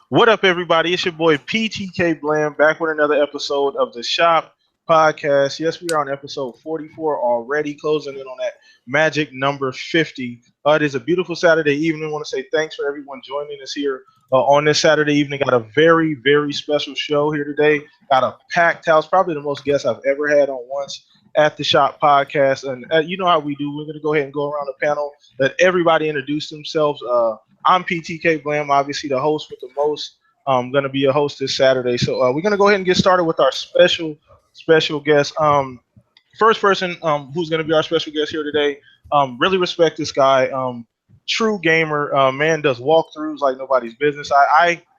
What up, everybody? It's your boy PTK Blam back with another episode of the Shop Podcast. Yes, we are on episode 44 already, closing in on that magic number 50. It is a beautiful Saturday evening. I want to say thanks for everyone joining us here on this Saturday evening. Got a very, very special show here today. Got a packed house, probably the most guests I've ever had on once at the Shop Podcast. And you know how we do. We're going to go ahead and go around the panel, let everybody introduce themselves. I'm PTK Blam, obviously the host with the most. I'm going to be a host this Saturday. So we're going to go ahead and get started with our special guest. First person who's going to be our special guest here today. Really respect this guy. True gamer. Man does walkthroughs like nobody's business.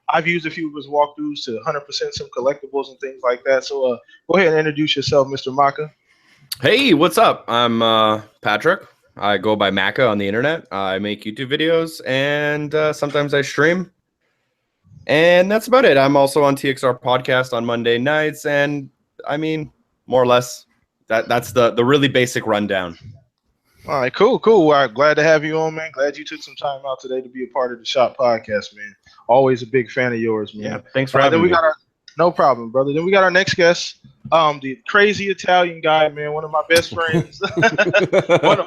I've used a few of his walkthroughs to 100% some collectibles and things like that. So go ahead and introduce yourself, Mr. Maka. Hey, what's up? I'm Patrick. I go by Maka on the internet. I make YouTube videos and sometimes I stream. And that's about it. I'm also on TXR podcast on Monday nights. And I mean, more or less, that's the really basic rundown. All right, cool. Well, glad to have you on, man. Glad you took some time out today to be a part of the Shop Podcast, man. Always a big fan of yours, man. Yeah, thanks for having me. No problem, brother. Then we got our next guest, the crazy Italian guy, man. One of my best friends.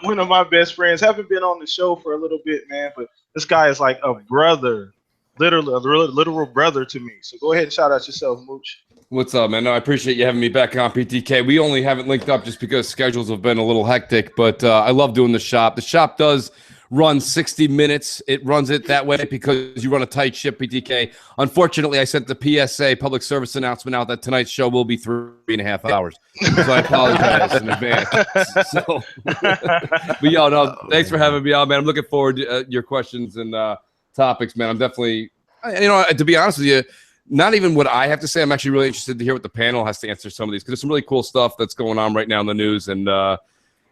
one of my best friends. Haven't been on the show for a little bit, man, but this guy is like a brother, literally a literal brother to me. So go ahead and shout out yourself, Mooch. What's up, man? No, I appreciate you having me back on PTK. We only haven't linked up just because schedules have been a little hectic, but I love doing the shop. The shop does run 60 minutes. It runs it that way because you run a tight ship, PTK. Unfortunately, I sent the PSA, public service announcement out that tonight's show will be 3.5 hours. So I apologize in advance. So, but y'all know, thanks for having me on, man. I'm looking forward to your questions and topics, man. I'm definitely, to be honest with you, not even what I have to say. I'm actually really interested to hear what the panel has to answer some of these because there's some really cool stuff that's going on right now in the news, and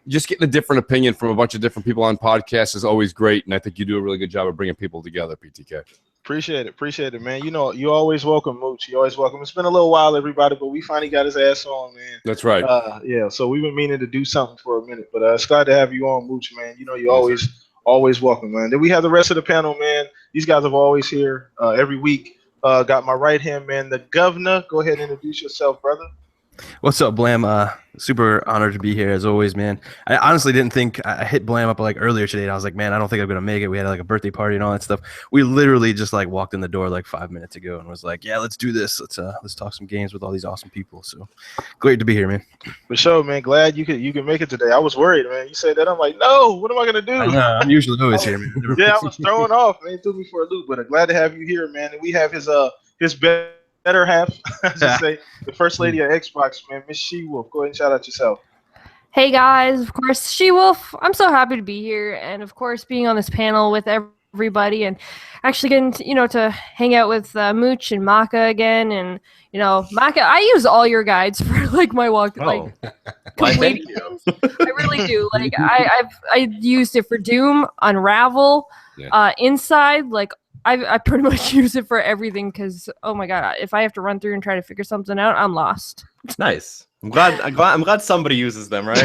just getting a different opinion from a bunch of different people on podcasts is always great, and I think you do a really good job of bringing people together, PTK. Appreciate it, man. You know, you're always welcome, Mooch. You're always welcome. It's been a little while, everybody, but we finally got his ass on, man. That's right. Yeah, so we've been meaning to do something for a minute, but it's glad to have you on, Mooch, man. You know, you're always welcome, man. Then we have the rest of the panel, man. These guys are always here every week. Got my right hand man, the governor. Go ahead and introduce yourself, brother. What's up, Blam? Super honored to be here as always, man. I honestly didn't think I hit Blam up like earlier today, and I was like, man, I don't think I'm gonna make it. We had like a birthday party and all that stuff. We literally just like walked in the door like 5 minutes ago and was like, yeah, let's do this. Let's talk some games with all these awesome people. So great to be here, man. For sure, man. Glad you can make it today. I was worried, man. You said that, I'm like, no, what am I gonna do? I know, I'm usually always here, man. Yeah, I was thrown off, man. It threw me for a loop, but I'm glad to have you here, man. And we have his better half, I should say, the first lady of Xbox, man, Miss She-Wolf. Go ahead and shout out yourself. Hey guys, of course, She-Wolf. I'm so happy to be here, and of course, being on this panel with everybody, and actually getting to hang out with Mooch and Maka again. And Maka, I use all your guides for like my walk. Well, thank you. I really do. Like I used it for Doom, Unravel, Inside, like. I pretty much use it for everything because, oh my god, if I have to run through and try to figure something out, I'm lost. Nice. I'm glad somebody uses them, right?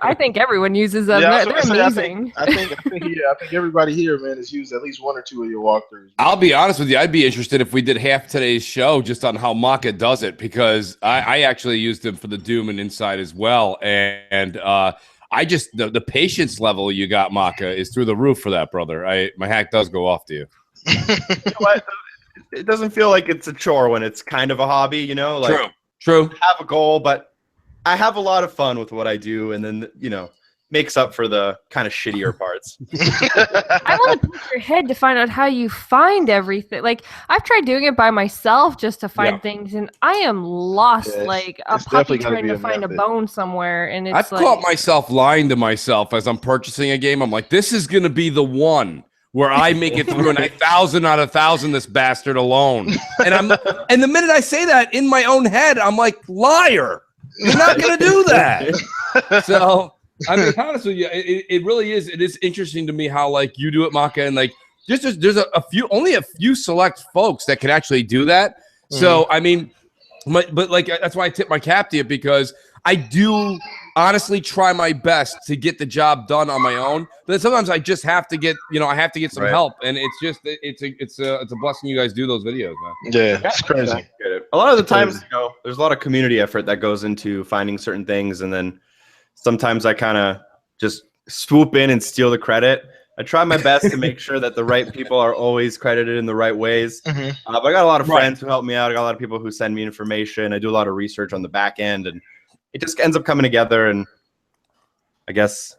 I think everyone uses them. Yeah, they're amazing. I think everybody here, man, has used at least one or two of your walkthroughs. I'll be honest with you. I'd be interested if we did half today's show just on how Maka does it, because I actually used him for the Doom and Inside as well, and I just the patience level you got, Maka, is through the roof for that, brother. My hat does go off to you. You know what? It doesn't feel like it's a chore when it's kind of a hobby, Like, True. I have a goal, but I have a lot of fun with what I do, and then makes up for the kind of shittier parts. I want to pick your head to find out how you find everything. Like, I've tried doing it by myself just to find things, and I am lost, like a puppy trying to find a bone somewhere. And I've caught myself lying to myself as I'm purchasing a game. I'm like, this is going to be the one where I make it through, and 1,000 out of 1,000 this bastard alone. And the minute I say that in my own head, I'm like, liar. You're not going to do that. So, I mean, honestly, it really is. It is interesting to me how like you do it, Maka, and like there's only a few select folks that can actually do that. So I mean, but like that's why I tip my cap to you, because I do honestly try my best to get the job done on my own. But sometimes I just have to get, I have to get some help, and it's a blessing you guys do those videos, man. Yeah, it's crazy. A lot of the times, there's a lot of community effort that goes into finding certain things, and then sometimes I kind of just swoop in and steal the credit. I try my best to make sure that the right people are always credited in the right ways. But I got a lot of friends who help me out. I got a lot of people who send me information. I do a lot of research on the back end, and it just ends up coming together. And I guess,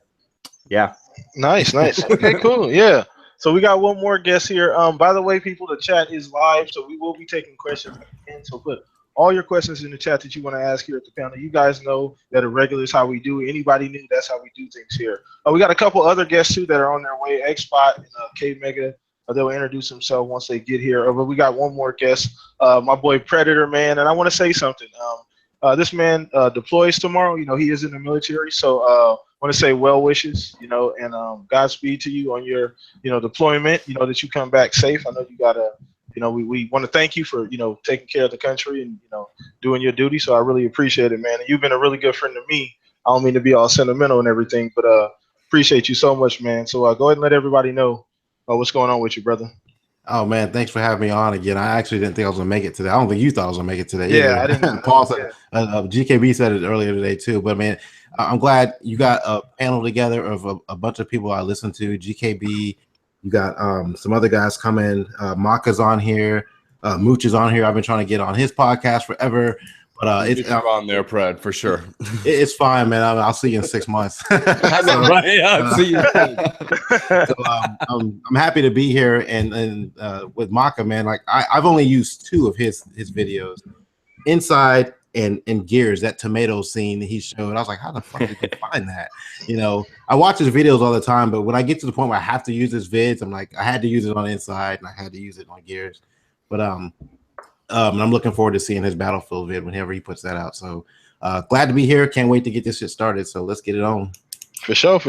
yeah. Nice. Okay, cool. Yeah. So we got one more guest here. By the way, people, the chat is live, so we will be taking questions at the end. So put all your questions in the chat that you want to ask here at the panel. You guys know that a regular is how we do. Anybody new, that's how we do things here. We got a couple other guests too that are on their way. X-Spot and K-Mega. They'll introduce themselves once they get here. But we got one more guest, my boy Predator, man. And I want to say something. This man deploys tomorrow. He is in the military. So I want to say well wishes, and Godspeed to you on your, deployment, that you come back safe. I know you got to, we want to thank you for, taking care of the country and, doing your duty. So I really appreciate it, man. And you've been a really good friend to me. I don't mean to be all sentimental and everything, but appreciate you so much, man. So go ahead and let everybody know what's going on with you, brother. Oh, man, thanks for having me on again. I actually didn't think I was going to make it today. I don't think you thought I was going to make it today. Yeah, either. I didn't. Paul said, GKB said it earlier today, too. But, man, I'm glad you got a panel together of a bunch of people I listen to. GKB, you got some other guys coming. Maka's on here. Mooch is on here. I've been trying to get on his podcast forever. But it's on there, Pred, for sure. It's fine, man. I'll see you in 6 months. Right? I'll see you. So, I'm happy to be here and with Maka, man. Like I've only used 2 of his videos, Inside and Gears, that tomato scene that he showed. I was like, how the fuck did you find that? I watch his videos all the time, but when I get to the point where I have to use his vids, I'm like, I had to use it on Inside and I had to use it on Gears. But I'm looking forward to seeing his Battlefield vid whenever he puts that out. So glad to be here. Can't wait to get this shit started. So let's get it on. For sure.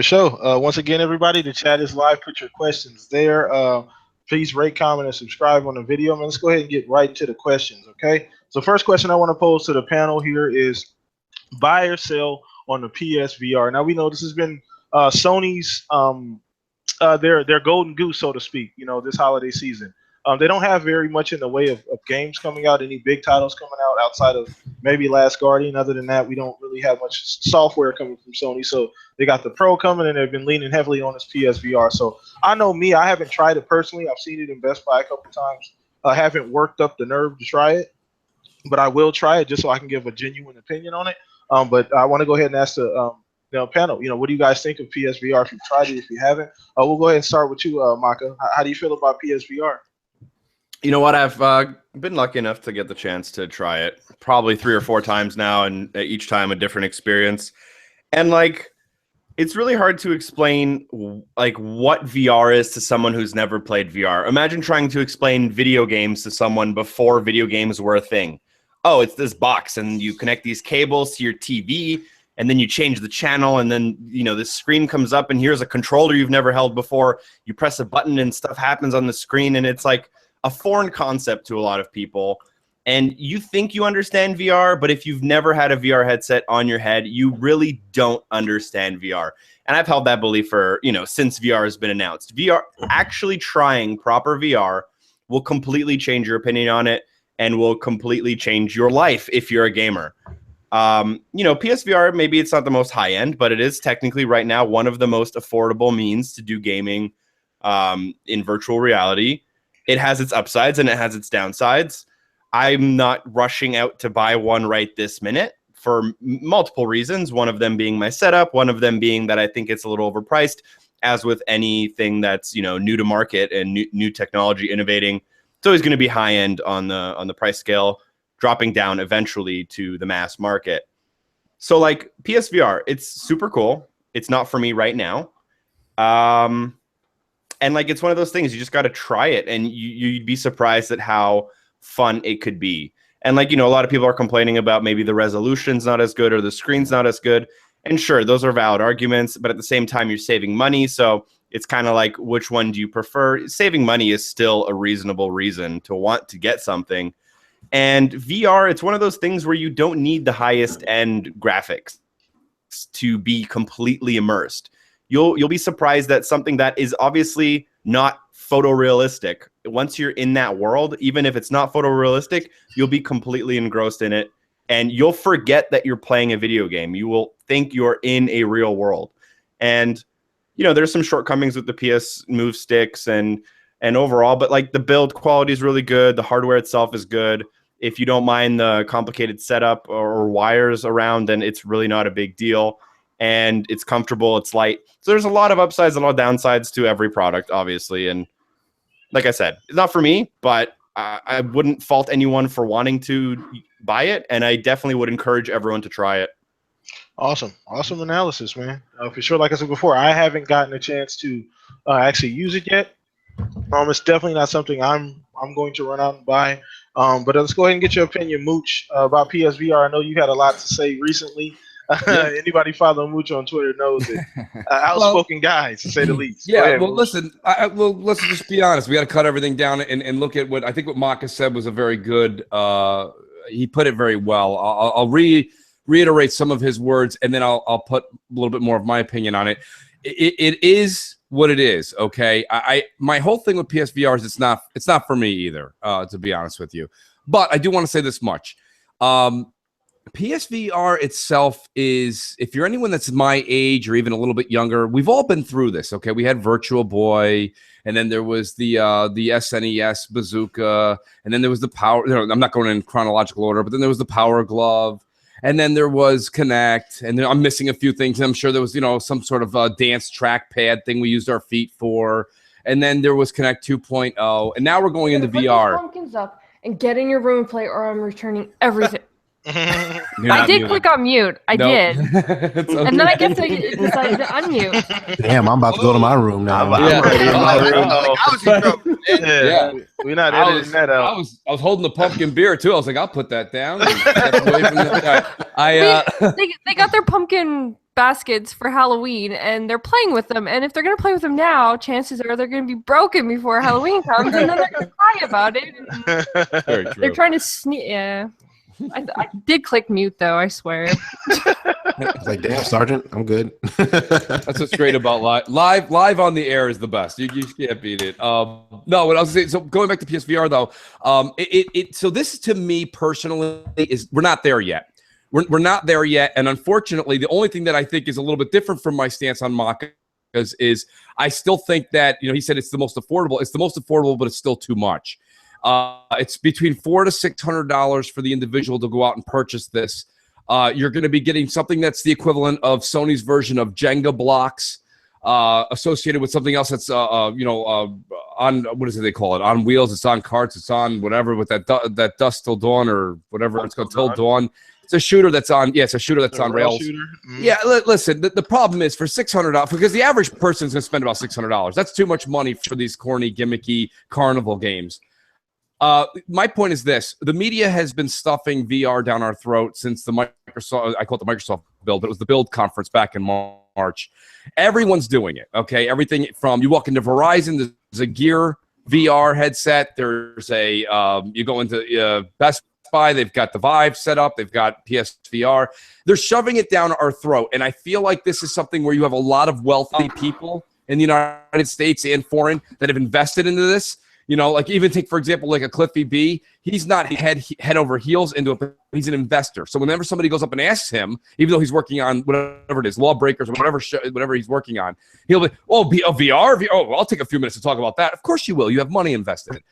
Once again, everybody, the chat is live. Put your questions there. Please rate, comment, and subscribe on the video. Man, let's go ahead and get right to the questions, okay? So first question I want to pose to the panel here is buy or sell on the PSVR. Now, we know this has been Sony's their golden goose, so to speak, this holiday season. They don't have very much in the way of games coming out, any big titles coming out outside of maybe Last Guardian. Other than that, we don't really have much software coming from Sony. So they got the Pro coming, and they've been leaning heavily on this PSVR. So I know me, I haven't tried it personally. I've seen it in Best Buy a couple times. I haven't worked up the nerve to try it, but I will try it just so I can give a genuine opinion on it. But I want to go ahead and ask the panel, what do you guys think of PSVR? If you've tried it, if you haven't, we'll go ahead and start with you, Maka. How do you feel about PSVR? You know what? I've been lucky enough to get the chance to try it probably 3 or 4 times now, and each time a different experience. And it's really hard to explain what VR is to someone who's never played VR. Imagine trying to explain video games to someone before video games were a thing. Oh, it's this box, and you connect these cables to your TV, and then you change the channel, and then this screen comes up, and here's a controller you've never held before. You press a button, and stuff happens on the screen, and it's like a foreign concept to a lot of people. And you think you understand VR, but if you've never had a VR headset on your head, you really don't understand VR. And I've held that belief for, since VR has been announced. VR, actually trying proper VR will completely change your opinion on it and will completely change your life if you're a gamer. PSVR, maybe it's not the most high end, but it is technically right now one of the most affordable means to do gaming in virtual reality. It has its upsides and it has its downsides. I'm not rushing out to buy one right this minute for multiple reasons. One of them being my setup. One of them being that I think it's a little overpriced. As with anything that's new to market and new technology innovating, it's always going to be high end on the price scale, dropping down eventually to the mass market. So PSVR, it's super cool. It's not for me right now. And it's one of those things, you just got to try it, and you'd be surprised at how fun it could be. And a lot of people are complaining about maybe the resolution's not as good or the screen's not as good. And sure, those are valid arguments, but at the same time, you're saving money. So it's kind of like, which one do you prefer? Saving money is still a reasonable reason to want to get something. And VR, it's one of those things where you don't need the highest end graphics. to be completely immersed. You'll be surprised that something that is obviously not photorealistic, once you're in that world, even if it's not photorealistic, you'll be completely engrossed in it, and you'll forget that you're playing a video game. You will think you're in a real world. And there's some shortcomings with the PS Move sticks and overall, but like the build quality is really good. The hardware itself is good. If you don't mind the complicated setup or wires around, then it's really not a big deal. And it's comfortable, it's light. So there's a lot of upsides and a lot of downsides to every product, obviously. And like I said, it's not for me, but I wouldn't fault anyone for wanting to buy it. And I definitely would encourage everyone to try it. Awesome analysis, man. For sure, like I said before, I haven't gotten a chance to actually use it yet. It's definitely not something I'm going to run out and buy. But let's go ahead and get your opinion, Mooch, about PSVR. I know you had a lot to say recently. Anybody following Mooch on Twitter knows it. Outspoken guy, to say the least. Yeah, ahead, well, Mooch. listen, let's just be honest. We got to cut everything down and look at what I think what Maka said was a very good. He put it very well. I'll reiterate some of his words, and then I'll put a little bit more of my opinion on it. It is what it is. Okay, my whole thing with PSVR is it's not for me either. To be honest with you, but I do want to say this much. PSVR itself is, if you're anyone that's my age or even a little bit younger, we've all been through this. Okay, we had Virtual Boy, and then there was the SNES Bazooka, and then there was the Power. I'm not going in chronological order, but then there was the Power Glove, and then there was Kinect, and then I'm missing a few things. I'm sure there was some sort of dance trackpad thing we used our feet for, and then there was Kinect 2.0, and now we're going into VR. Pumpkins up and get in your room and play, or I'm returning everything. I did click on mute. I did. Okay. And then I guess I decided to unmute. Damn, I'm about to go to my room now. Yeah. Yeah. We're not editing that out. I was holding the pumpkin beer too. I was like, I'll put that down. They got their pumpkin baskets for Halloween, and they're playing with them. And if they're gonna play with them now, chances are they're gonna be broken before Halloween comes, and then they're gonna cry about it. Very true. They're trying to sneak. Yeah. I did click mute though, I swear. It's like, damn, Sergeant, I'm good. That's what's great about live on the air is the best. You can't beat it. No, what I was saying. So going back to PSVR though, so this to me personally is we're not there yet. We're not there yet, and unfortunately, the only thing that I think is a little bit different from my stance on Maka is I still think that he said it's the most affordable. It's the most affordable, but it's still too much. It's between $400 to $600 for the individual to go out and purchase this. You're going to be getting something that's the equivalent of Sony's version of Jenga blocks, associated with something else that's on what is it they call it? On wheels. It's on carts. It's on whatever with that Dusk Till Dawn or whatever it's called, Till Dawn. It's a shooter that's on. Yeah, it's a shooter that's on rails. Mm-hmm. Yeah, listen. The problem is for $600 because the average person is going to spend about $600. That's too much money for these corny, gimmicky carnival games. My point is this: the media has been stuffing VR down our throat since the Microsoft. I call it the Microsoft build, but it was the Build conference back in March. Everyone's doing it. Okay, everything from you walk into Verizon, there's a Gear VR headset. There's a you go into Best Buy, they've got the Vive set up. They've got PSVR. They're shoving it down our throat, and I feel like this is something where you have a lot of wealthy people in the United States and foreign that have invested into this. Like even take, for example, like a Cliffy B. He's not head over heels into it, but he's an investor. So whenever somebody goes up and asks him, even though he's working on whatever it is, Lawbreakers or whatever he's working on, he'll be, VR? Oh, I'll take a few minutes to talk about that. Of course you will. You have money invested.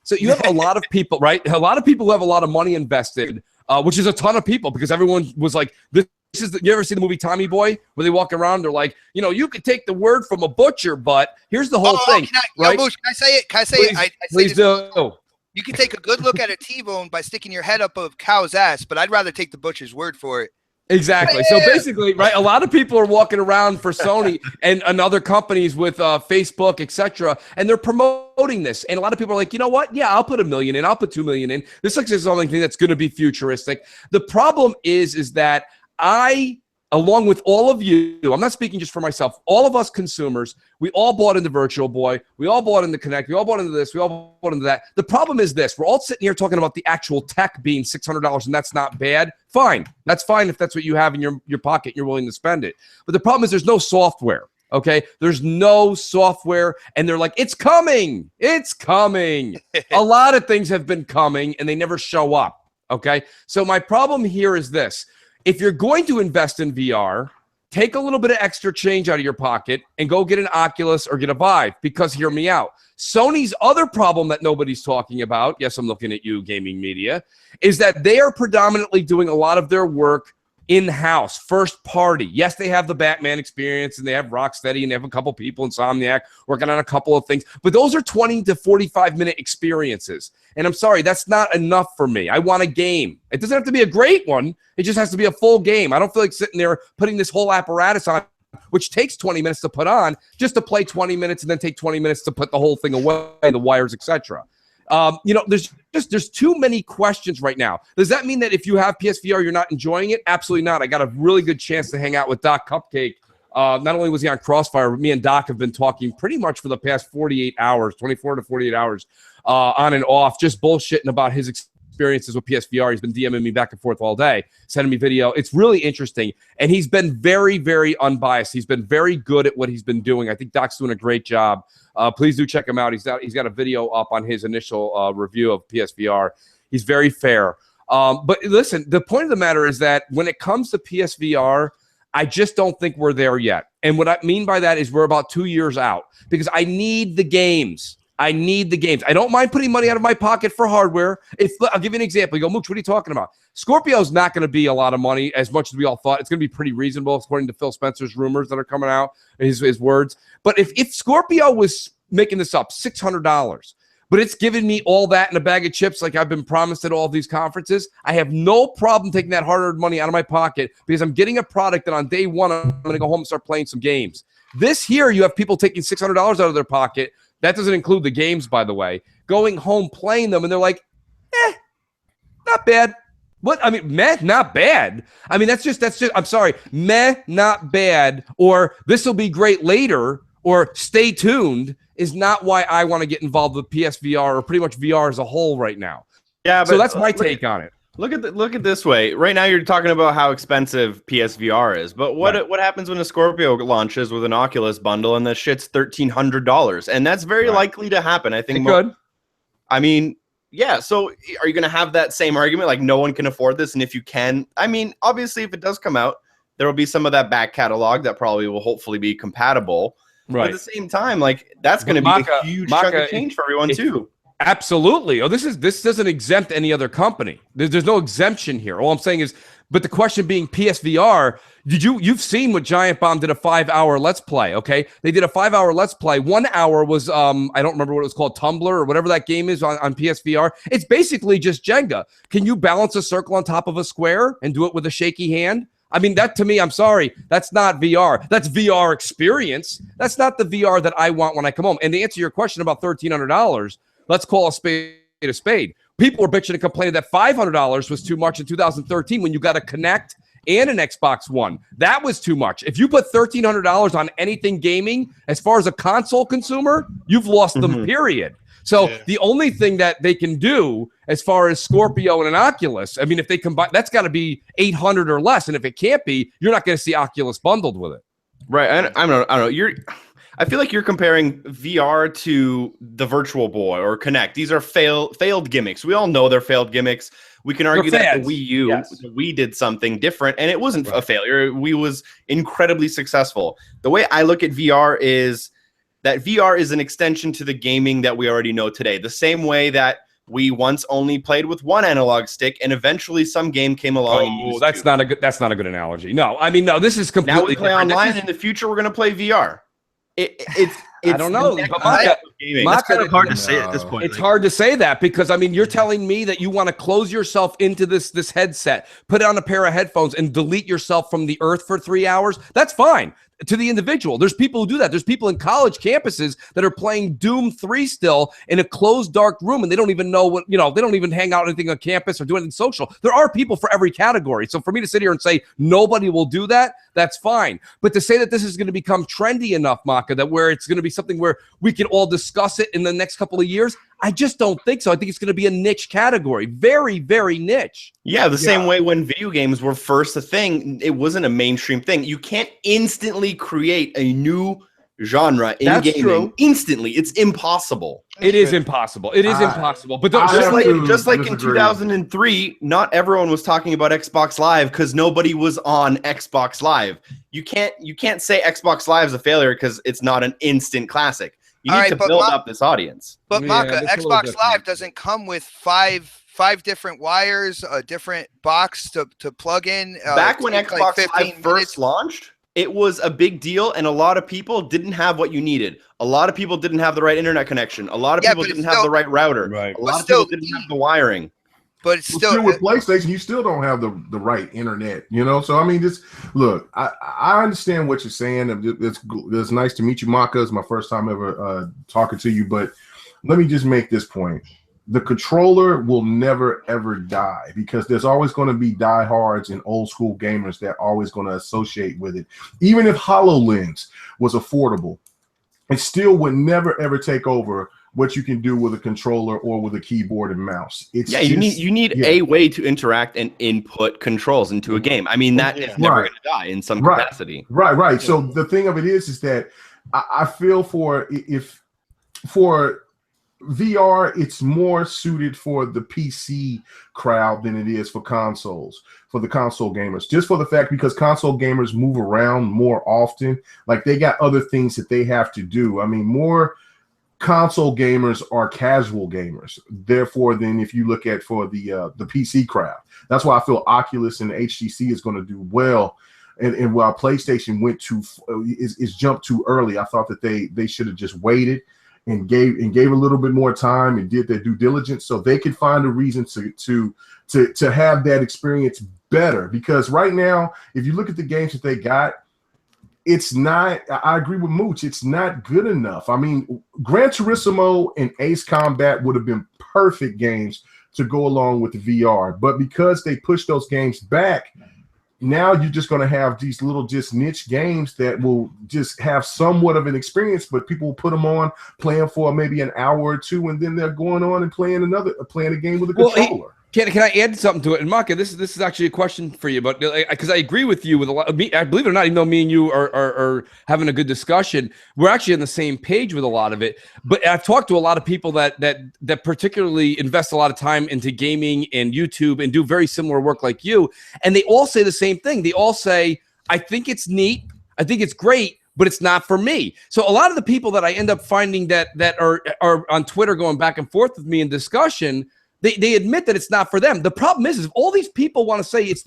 So you have a lot of people, right? A lot of people who have a lot of money invested, which is a ton of people because everyone was like, you ever see the movie Tommy Boy where they walk around? They're like, you could take the word from a butcher, but here's the whole thing. Right? Bush, can I say it? Can I say it? Please do. You can take a good look at a T-bone by sticking your head up a cow's ass, but I'd rather take the butcher's word for it. Exactly. So basically, right, a lot of people are walking around for Sony and other companies with Facebook, etc., and they're promoting this. And a lot of people are like, you know what? Yeah, I'll put $1 million in. I'll put $2 million in. This looks like something that's going to be futuristic. The problem is that I along with all of you, I'm not speaking just for myself, all of us consumers, we all bought into Virtual Boy, we all bought into Connect, we all bought into this, we all bought into that. The problem is this, we're all sitting here talking about the actual tech being $600, and that's not bad. Fine, that's fine if that's what you have in your pocket, you're willing to spend it. But the problem is there's no software, okay? There's no software, and they're like, it's coming, it's coming. A lot of things have been coming, and they never show up, okay? So my problem here is this. If you're going to invest in VR, take a little bit of extra change out of your pocket and go get an Oculus or get a Vive, because hear me out. Sony's other problem that nobody's talking about, yes, I'm looking at you, gaming media, is that they are predominantly doing a lot of their work in-house, first party. Yes, they have the Batman experience, and they have Rocksteady, and they have a couple people, Insomniac, working on a couple of things. But those are 20 to 45-minute experiences. And I'm sorry, that's not enough for me. I want a game. It doesn't have to be a great one. It just has to be a full game. I don't feel like sitting there putting this whole apparatus on, which takes 20 minutes to put on, just to play 20 minutes and then take 20 minutes to put the whole thing away, the wires, etc. There's too many questions right now. Does that mean that if you have PSVR, you're not enjoying it? Absolutely not. I got a really good chance to hang out with Doc Cupcake. Not only was he on Crossfire, but me and Doc have been talking pretty much for the past 48 hours, 24 to 48 hours, on and off, just bullshitting about his experiences with PSVR. He's been DMing me back and forth all day, sending me video. It's really interesting. And he's been very, very unbiased. He's been very good at what he's been doing. I think Doc's doing a great job. Please do check him out. He's got a video up on his initial review of PSVR. He's very fair. But listen, the point of the matter is that when it comes to PSVR, I just don't think we're there yet. And what I mean by that is we're about 2 years out, because I need the games. I need the games. I don't mind putting money out of my pocket for hardware. I'll give you an example. You go, Mooch, what are you talking about? Scorpio's not going to be a lot of money, as much as we all thought. It's going to be pretty reasonable, according to Phil Spencer's rumors that are coming out, his words. But if Scorpio was making this up, $600, but it's giving me all that in a bag of chips like I've been promised at all of these conferences, I have no problem taking that hard-earned money out of my pocket, because I'm getting a product that on day one I'm going to go home and start playing some games. This here, you have people taking $600 out of their pocket. That doesn't include the games, by the way. Going home, playing them, and they're like, not bad. What? I mean, meh, not bad. I mean, that's just, I'm sorry, meh, not bad, or this will be great later, or stay tuned is not why I want to get involved with PSVR or pretty much VR as a whole right now. Yeah, but so that's my take on it. Look at this way. Right now, you're talking about how expensive PSVR is, but what happens when a Scorpio launches with an Oculus bundle and the shit's $1,300? And that's very likely to happen. I think. I mean, yeah. So, are you going to have that same argument? Like, no one can afford this, and if you can, I mean, obviously, if it does come out, there will be some of that back catalog that probably will hopefully be compatible. Right. But at the same time, like, that's going to be a huge chunk of change for everyone too. Absolutely. Oh, this doesn't exempt any other company. There's no exemption here. All I'm saying is, but the question being PSVR, you've seen what Giant Bomb did a 5-hour Let's Play, okay? They did a 5-hour Let's Play. 1 hour was, I don't remember what it was called, Tumblr or whatever that game is on PSVR. It's basically just Jenga. Can you balance a circle on top of a square and do it with a shaky hand? I mean, that to me, I'm sorry, that's not VR. That's VR experience. That's not the VR that I want when I come home. And to answer your question about $1,300, let's call a spade a spade. People were bitching and complaining that $500 was too much in 2013 when you got a Kinect and an Xbox One. That was too much. If you put $1,300 on anything gaming, as far as a console consumer, you've lost them, period. So the only thing that they can do as far as Scorpio and an Oculus, I mean, if they combine, that's got to be 800 or less. And if it can't be, you're not going to see Oculus bundled with it. Right. I don't know. I feel like you're comparing VR to the Virtual Boy or Kinect. These are failed gimmicks. We all know they're failed gimmicks. We can argue that the Wii U, we did something different, and it wasn't a failure. We was incredibly successful. The way I look at VR is that VR is an extension to the gaming that we already know today. The same way that we once only played with one analog stick, and eventually some game came along. Oh, that's not a good analogy. No, I mean, no, this is completely now we play different. online. In the future, we're going to play VR. It's I don't know. That's kind of hard to say at this point. It's hard to say that because, I mean, you're telling me that you want to close yourself into this headset, put on a pair of headphones, and delete yourself from the earth for 3 hours. That's fine. to the individual. There's people who do that. There's people in college campuses that are playing Doom 3 still in a closed, dark room, and they don't even know what, they don't even hang out anything on campus or do anything social. There are people for every category. So for me to sit here and say nobody will do that, that's fine. But to say that this is going to become trendy enough, Maka, that where it's going to be something where we can all discuss it in the next couple of years, I just don't think so. I think it's going to be a niche category. Very, very niche. Yeah, the same way when video games were first a thing, it wasn't a mainstream thing. You can't instantly create a new genre in That's gaming true. Instantly. It's impossible. It is impossible. It is impossible. But just like in 2003, not everyone was talking about Xbox Live because nobody was on Xbox Live. You can't say Xbox Live is a failure because it's not an instant classic. You need to build up this audience. But Maka, Xbox Live doesn't come with five different wires, a different box to plug in. Back when Xbox Live first launched, it was a big deal, and a lot of people didn't have what you needed. A lot of people didn't have the right internet connection. A lot of people didn't have the right router. Right. A lot of people didn't have the wiring. But it's still with PlayStation, you still don't have the right internet, So I mean, look, I understand what you're saying. It's nice to meet you, Maka. It's my first time ever talking to you. But let me just make this point: the controller will never ever die because there's always going to be diehards and old school gamers that are always going to associate with it. Even if HoloLens was affordable, it still would never ever take over what you can do with a controller or with a keyboard and mouse. You need a way to interact and input controls into a game. I mean, that is never going to die in some capacity. Right. Yeah. So the thing of it is that I feel for VR, it's more suited for the PC crowd than it is for consoles, for the console gamers. Just for the fact because console gamers move around more often, like they got other things that they have to do. I mean, more console gamers are casual gamers, therefore, than if you look at for the PC crowd. That's why I feel Oculus and HTC is going to do well. And while PlayStation is jumped too early, I thought that they should have just waited and gave a little bit more time and did their due diligence so they could find a reason to have that experience better. Because right now, if you look at the games that they got, it's not, I agree with Mooch, it's not good enough. I mean, Gran Turismo and Ace Combat would have been perfect games to go along with the VR. But because they pushed those games back, now you're just going to have these little just niche games that will just have somewhat of an experience, but people will put them on playing for maybe an hour or two, and then they're going on and playing a game with a controller. Can I add something to it? And Maka, this is actually a question for you, but because I agree with you with a lot of me, I believe it or not, even though me and you are having a good discussion, we're actually on the same page with a lot of it. But I've talked to a lot of people that particularly invest a lot of time into gaming and YouTube and do very similar work like you, and they all say the same thing. They all say, "I think it's neat, I think it's great, but it's not for me." So a lot of the people that I end up finding that are on Twitter going back and forth with me in discussion, They admit that it's not for them. The problem is if all these people want to say it's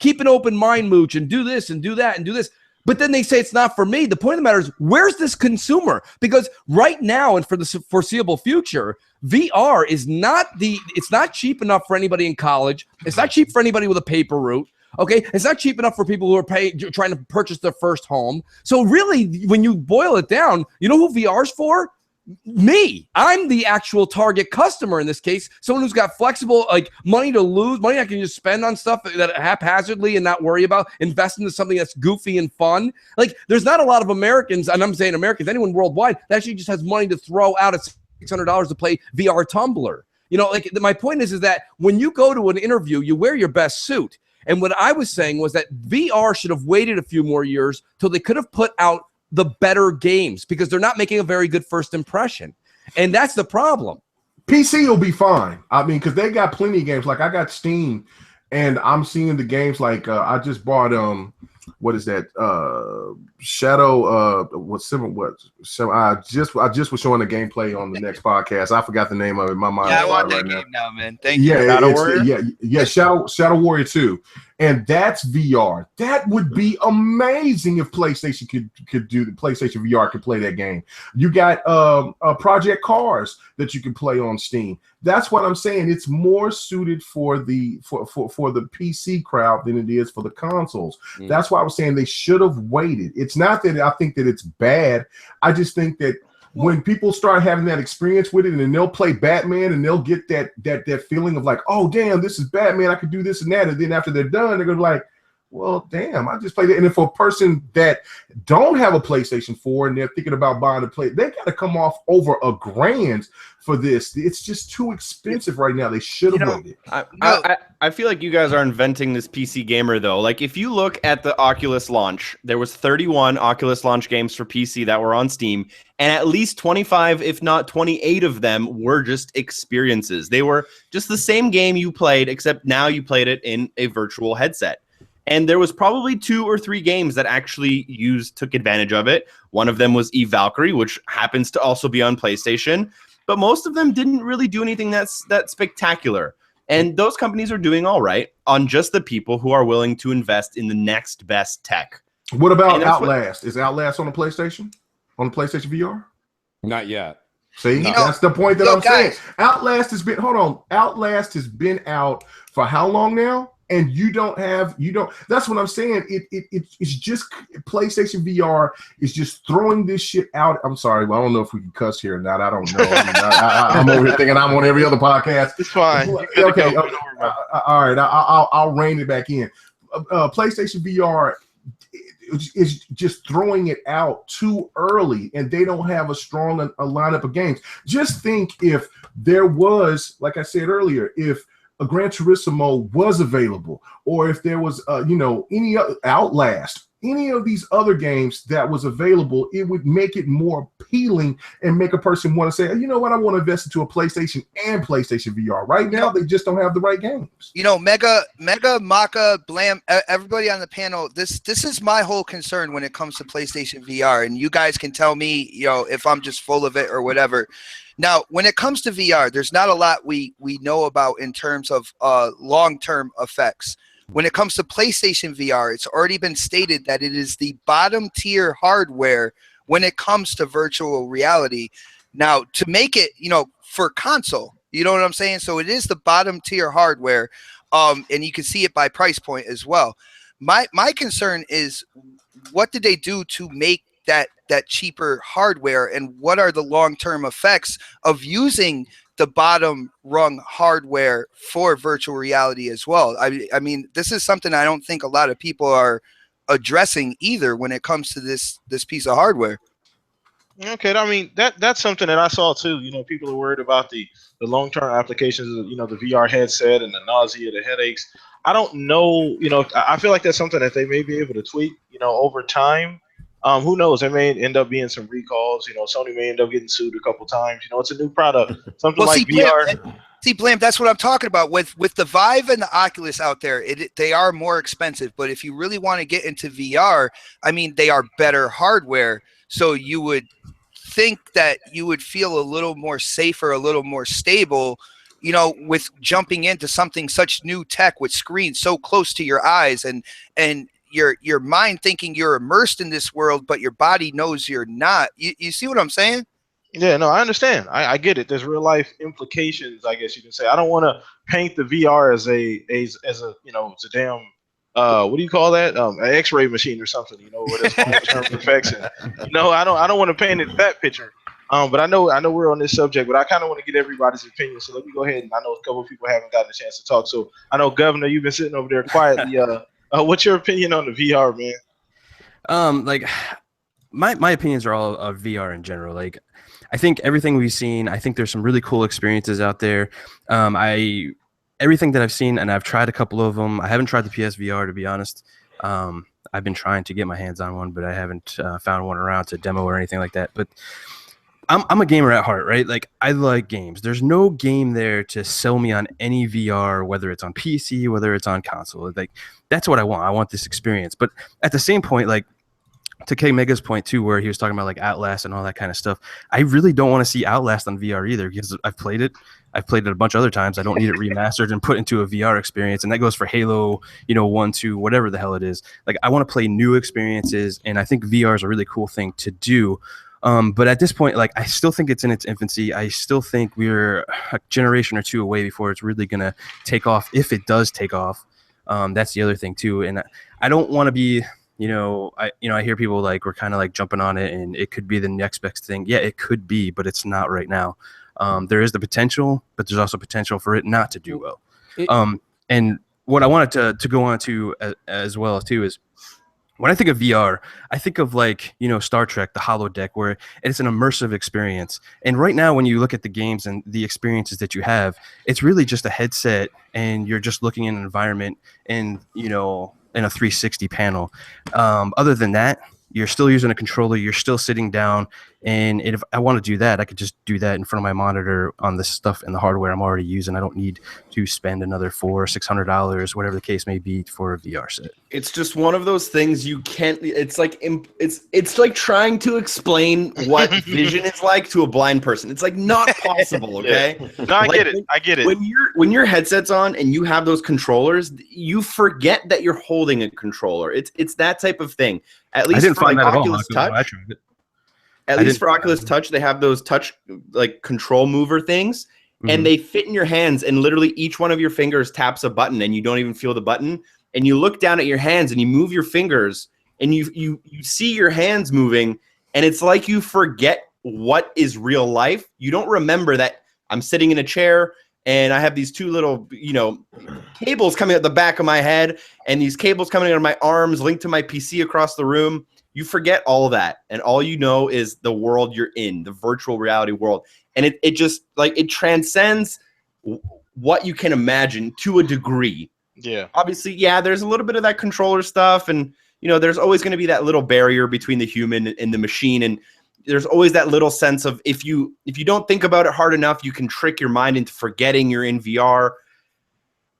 keep an open mind, Mooch, and do this and do that and do this, but then they say it's not for me. The point of the matter is, where's this consumer? Because right now and for the foreseeable future, VR is it's not cheap enough for anybody in college. It's not cheap for anybody with a paper route. Okay, it's not cheap enough for people who are trying to purchase their first home. So really, when you boil it down, you know who VR's for? Me. I'm the actual target customer in this case. Someone who's got flexible money to lose, money I can just spend on stuff that haphazardly and not worry about, invest into something that's goofy and fun. There's not a lot of Americans, and I'm saying Americans, anyone worldwide, that actually just has money to throw out at $600 to play VR Tumbler. My point is that when you go to an interview, you wear your best suit. And what I was saying was that VR should have waited a few more years till they could have put out the better games, because they're not making a very good first impression. And that's the problem. PC will be fine. I mean, because they got plenty of games. Like I got Steam, and I'm seeing the games I just bought what is that? Shadow, I just was showing the gameplay on the next podcast. I forgot the name of it. My mind. Yeah, I want right that now. game now, man. Thank you. Shadow Warrior? Shadow Warrior 2. And that's VR. That would be amazing if PlayStation could do the PlayStation VR could play that game. You got Project Cars that you can play on Steam. That's what I'm saying. It's more suited for the PC crowd than it is for the consoles. That's why I was saying they should have waited. It's not that I think that it's bad. I just think that when people start having that experience with it, and then they'll play Batman and they'll get that feeling of like, oh damn, this is Batman, I could do this and that, and then after they're done, they're gonna be like, well, damn, I just played it. And if a person that don't have a PlayStation 4 and they're thinking about buying a play, they got to come off over $1,000 for this. It's just too expensive right now. They should have waited. I feel like you guys are inventing this PC gamer though. Like if you look at the Oculus launch, there was 31 Oculus launch games for PC that were on Steam, and at least 25, if not 28 of them were just experiences. They were just the same game you played, except now you played it in a virtual headset. And there was probably 2 or 3 games that actually took advantage of it. One of them was Eve Valkyrie, which happens to also be on PlayStation. But most of them didn't really do anything that's spectacular. And those companies are doing all right on just the people who are willing to invest in the next best tech. What about Outlast? Is Outlast on the PlayStation? On the PlayStation VR? Not yet. See, that's the point that I'm saying. Outlast has been out for how long now? And that's what I'm saying. It's just PlayStation VR is just throwing this shit out. I'm sorry, well, I don't know if we can cuss here or not. I don't know. I'm over here thinking I'm on every other podcast. It's fine. Okay. All right. I'll rein it back in. PlayStation VR is just throwing it out too early, and they don't have a strong a lineup of games. Just think if there was, like I said earlier, if a Gran Turismo was available, or if there was, any other Outlast, any of these other games that was available, it would make it more appealing and make a person want to say, you know what, I want to invest into a PlayStation and PlayStation VR. Right now, they just don't have the right games. Mega, Maka, Blam, everybody on the panel, this is my whole concern when it comes to PlayStation VR, and you guys can tell me, if I'm just full of it or whatever. Now, when it comes to VR, there's not a lot we know about in terms of long-term effects. When it comes to PlayStation VR, it's already been stated that it is the bottom-tier hardware when it comes to virtual reality. Now, to make it, for console, you know what I'm saying? So it is the bottom-tier hardware, and you can see it by price point as well. My concern is, what did they do to make that cheaper hardware, and what are the long-term effects of using the bottom rung hardware for virtual reality as well? I mean, this is something I don't think a lot of people are addressing either when it comes to this piece of hardware. Okay, I mean that's something that I saw too. People are worried about the long-term applications of the VR headset and the nausea, the headaches. I don't know. I feel like that's something that they may be able to tweak. Over time. Who knows? There may end up being some recalls. Sony may end up getting sued a couple times. It's a new product. Something like VR. Blam, that's what I'm talking about. With the Vive and the Oculus out there, they are more expensive. But if you really want to get into VR, I mean, they are better hardware. So you would think that you would feel a little more safer, a little more stable, with jumping into something such new tech with screens so close to your eyes and your mind thinking you're immersed in this world, but your body knows you're not. You see what I'm saying? Yeah, no, I understand. I get it. There's real life implications, I guess you can say. I don't want to paint the VR as a it's a damn what do you call that? An X-ray machine or something, where there's long-term effects. And, I don't want to paint it that picture. But I know we're on this subject, but I kind of want to get everybody's opinion. So let me go ahead, and I know a couple of people haven't gotten a chance to talk. So I know, Governor, you've been sitting over there quietly. What's your opinion on the VR, man? My opinions are all of VR in general. Like, I think everything we've seen, I think there's some really cool experiences out there. Everything that I've seen, and I've tried a couple of them. I haven't tried the PSVR, to be honest. I've been trying to get my hands on one, but I haven't found one around to demo or anything like that. But I'm a gamer at heart, right? Like, I like games. There's no game there to sell me on any VR, whether it's on PC, whether it's on console. Like, that's what I want. I want this experience. But at the same point, like, to K Mega's point too, where he was talking about like Outlast and all that kind of stuff. I really don't want to see Outlast on VR either, because I've played it a bunch of other times. I don't need it remastered and put into a VR experience. And that goes for Halo, 1, 2, whatever the hell it is. Like, I want to play new experiences, and I think VR is a really cool thing to do. But at this point, like, I still think it's in its infancy. I still think we're a generation or two away before it's really going to take off, if it does take off. That's the other thing too. And I don't want to be, I hear people like, we're kind of like jumping on it and it could be the next best thing. Yeah, it could be, but it's not right now. There is the potential, but there's also potential for it not to do well. And what I wanted to go on to as well too is, when I think of VR, I think of like, Star Trek, the holodeck, where it's an immersive experience. And right now, when you look at the games and the experiences that you have, it's really just a headset and you're just looking in an environment and, in a 360 panel. Other than that, you're still using a controller, you're still sitting down. And if I want to do that, I could just do that in front of my monitor on the stuff and the hardware I'm already using. I don't need to spend another $400 or $600, whatever the case may be, for a VR set. It's just one of those things you can't. It's like trying to explain what vision is like to a blind person. It's like not possible. Okay. Yeah. No, I get it. When your headset's on and you have those controllers, you forget that you're holding a controller. It's that type of thing. At least I didn't for find like that Oculus at all. Touch. At least for Oculus Touch, they have those touch like control mover things, and they fit in your hands, and literally each one of your fingers taps a button, and you don't even feel the button. And you look down at your hands, and you move your fingers, and you see your hands moving, and it's like you forget what is real life. You don't remember that I'm sitting in a chair, and I have these two little, cables coming out the back of my head, and these cables coming out of my arms linked to my PC across the room. You forget all of that, and all you know is the world you're in, the virtual reality world. And it just, like, it transcends what you can imagine to a degree. Yeah. Obviously, yeah, there's a little bit of that controller stuff, and, there's always going to be that little barrier between the human and the machine, and there's always that little sense of if you don't think about it hard enough, you can trick your mind into forgetting you're in VR.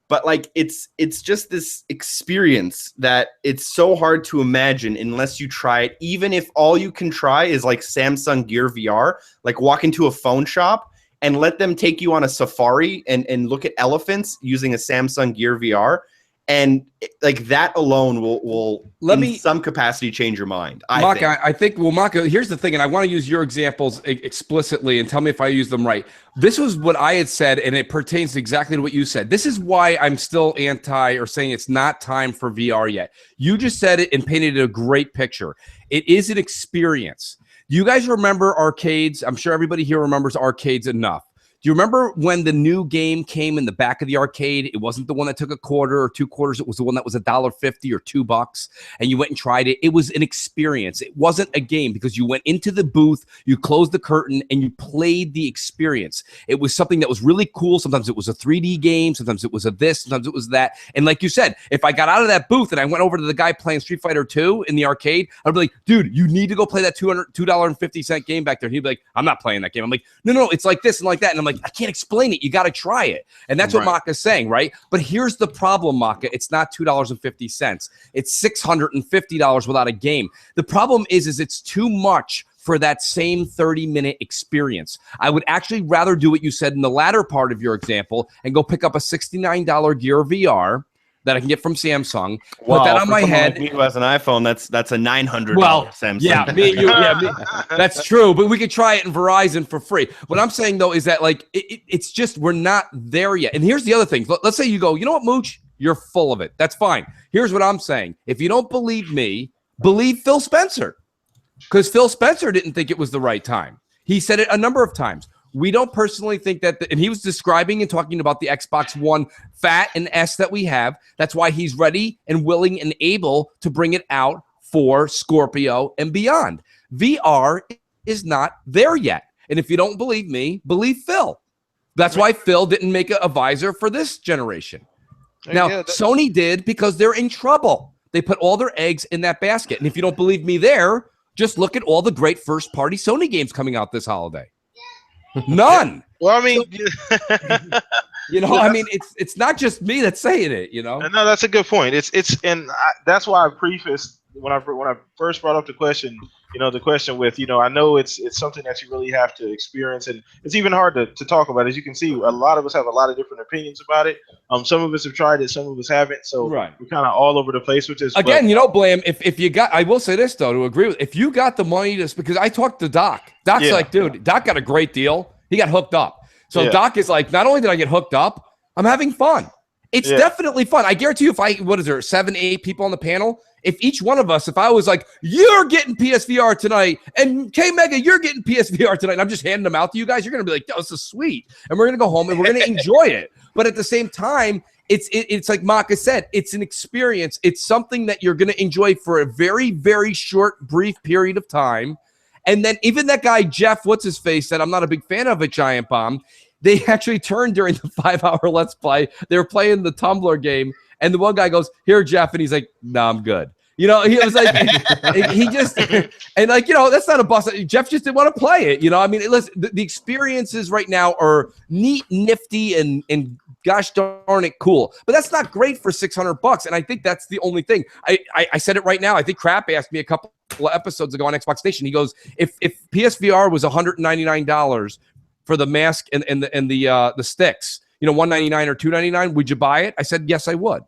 But like it's just this experience that it's so hard to imagine unless you try it. Even if all you can try is like Samsung Gear VR, like walk into a phone shop and let them take you on a safari and look at elephants using a Samsung Gear VR. And like that alone will in some capacity change your mind. I think, Maka, here's the thing, and I want to use your examples explicitly and tell me if I use them right. This was what I had said, and it pertains exactly to what you said. This is why I'm still anti or saying it's not time for VR yet. You just said it and painted a great picture. It is an experience. Do you guys remember arcades? I'm sure everybody here remembers arcades enough. Do you remember when the new game came in the back of the arcade? It wasn't the one that took a quarter or 2 quarters. It was the one that was $1.50 or $2, and you went and tried it. It was an experience. It wasn't a game because you went into the booth, you closed the curtain, and you played the experience. It was something that was really cool. Sometimes it was a 3D game. Sometimes it was a this. Sometimes it was that. And like you said, if I got out of that booth and I went over to the guy playing Street Fighter 2 in the arcade, I'd be like, dude, you need to go play that $2.50 game back there. And he'd be like, I'm not playing that game. I'm like, no, it's like this and like that. And I'm like, I can't explain it. You got to try it. And that's what Maka's saying, right? But here's the problem, Maka. It's not $2.50. It's $650 without a game. The problem is it's too much for that same 30-minute experience. I would actually rather do what you said in the latter part of your example and go pick up a $69 Gear VR that I can get from Samsung. Put that on my head. Like me who has an iPhone, that's a $900 Samsung. Yeah, that's true. But we could try it in Verizon for free. What I'm saying though is that like it's just we're not there yet. And here's the other thing. Let's say you go, you know what, Mooch? You're full of it. That's fine. Here's what I'm saying. If you don't believe me, believe Phil Spencer, because Phil Spencer didn't think it was the right time. He said it a number of times. We don't personally think that, and he was describing and talking about the Xbox One Fat and S that we have. That's why he's ready and willing and able to bring it out for Scorpio and beyond. VR is not there yet. And if you don't believe me, believe Phil. That's why Phil didn't make a visor for this generation. Now, Sony did because they're in trouble. They put all their eggs in that basket. And if you don't believe me there, just look at all the great first-party Sony games coming out this holiday. None. Well, I mean, I mean, it's not just me that's saying it. No, that's a good point. That's why I prefaced when I first brought up the question, the question with, I know it's something that you really have to experience, and it's even hard to talk about. As you can see, a lot of us have a lot of different opinions about it. Some of us have tried it, some of us haven't. So Right. we're kind of all over the place with this. Again, Blam, if you got, I will say this though, to agree with, if you got the money to, because I talked to Doc. Doc's like, dude, Doc got a great deal. He got hooked up. So Doc is like, not only did I get hooked up, I'm having fun. It's definitely fun. I guarantee you, what is there, 7, 8 people on the panel? If each one of us, if I was like, you're getting PSVR tonight, and K Mega, you're getting PSVR tonight, and I'm just handing them out to you guys, you're going to be like, oh, this is sweet. And we're going to go home and we're going to enjoy it. But at the same time, it's like Maka said, it's an experience. It's something that you're going to enjoy for a very, very short, brief period of time. And then even that guy, Jeff, what's his face, said, I'm not a big fan of a Giant Bomb. They actually turned during the 5-hour Let's Play. They were playing the Tumblr game. And the one guy goes, here, Jeff. And he's like, no, I'm good. He was like, he just, and like, that's not a bust. Jeff just didn't want to play it. I mean, listen, the experiences right now are neat, nifty, and gosh darn it cool. But that's not great for $600. And I think that's the only thing. I said it right now. I think Crap asked me a couple of episodes ago on Xbox Nation. He goes, if PSVR was $199 for the mask and the sticks, $199 or $299, would you buy it? I said, yes, I would.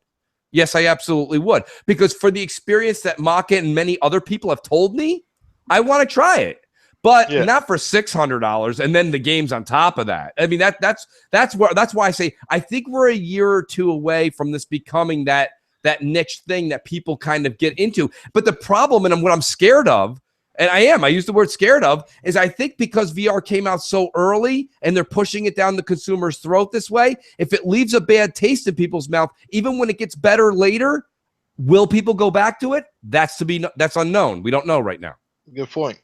Yes, I absolutely would. Because for the experience that Maka and many other people have told me, I want to try it. But not for $600 and then the games on top of that. I mean, that's why I say I think we're a year or two away from this becoming that niche thing that people kind of get into. But the problem, and what I'm scared of, and I use the word scared of, is I think because VR came out so early and they're pushing it down the consumer's throat this way, if it leaves a bad taste in people's mouth, even when it gets better later, will people go back to it? That's unknown. We don't know right now. Good point.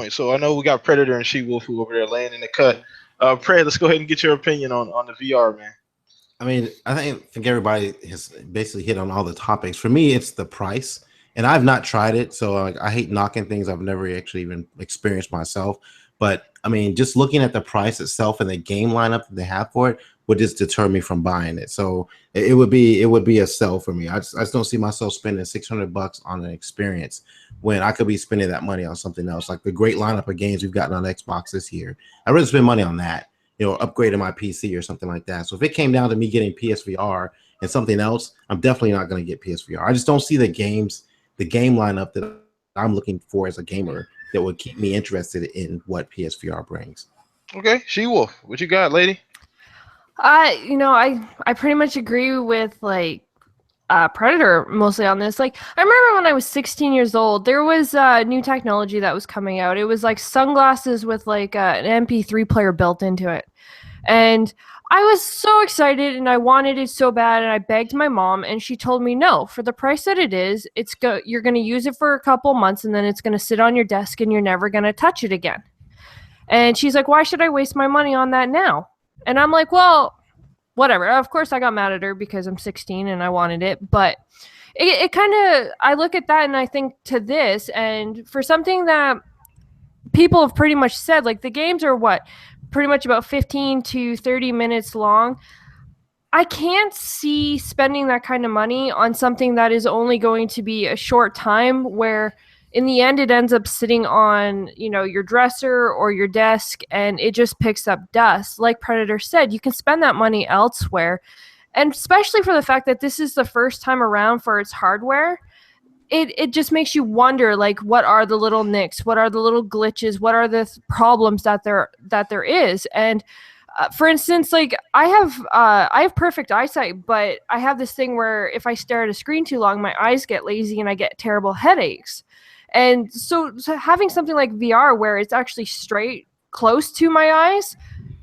So I know we got Predator and She-Wolf who over there laying in the cut. Pred, let's go ahead and get your opinion on the VR, man. I mean, I think everybody has basically hit on all the topics. For me, it's the price. And I've not tried it, so I hate knocking things I've never actually even experienced myself. But I mean, just looking at the price itself and the game lineup that they have for it would just deter me from buying it. So it would be a sell for me. I just don't see myself spending $600 on an experience when I could be spending that money on something else, like the great lineup of games we've gotten on Xbox this year. I'd rather spend money on that, upgrading my PC or something like that. So if it came down to me getting PSVR and something else, I'm definitely not going to get PSVR. I just don't see the game lineup that I'm looking for as a gamer that would keep me interested in what PSVR brings. Okay, She-Wolf, what you got, lady? I pretty much agree with Predator mostly on this. Like, I remember when I was 16 years old, there was new technology that was coming out. It was like sunglasses with like an MP3 player built into it, and I was so excited and I wanted it so bad, and I begged my mom, and she told me no. For the price that it is, you're going to use it for a couple months and then it's going to sit on your desk and you're never going to touch it again. And she's like, why should I waste my money on that now? And I'm like, well, whatever. Of course I got mad at her because I'm 16 and I wanted it, but it kind of, I look at that and I think to this, and for something that people have pretty much said, like the games are pretty much about 15 to 30 minutes long. I can't see spending that kind of money on something that is only going to be a short time, where in the end it ends up sitting on, your dresser or your desk and it just picks up dust. Like Predator said, you can spend that money elsewhere. And especially for the fact that this is the first time around for its hardware, it just makes you wonder, like, what are the little nicks? What are the little glitches? What are the problems that there is? And for instance, like I have perfect eyesight, but I have this thing where if I stare at a screen too long, my eyes get lazy and I get terrible headaches. And so having something like VR where it's actually straight close to my eyes,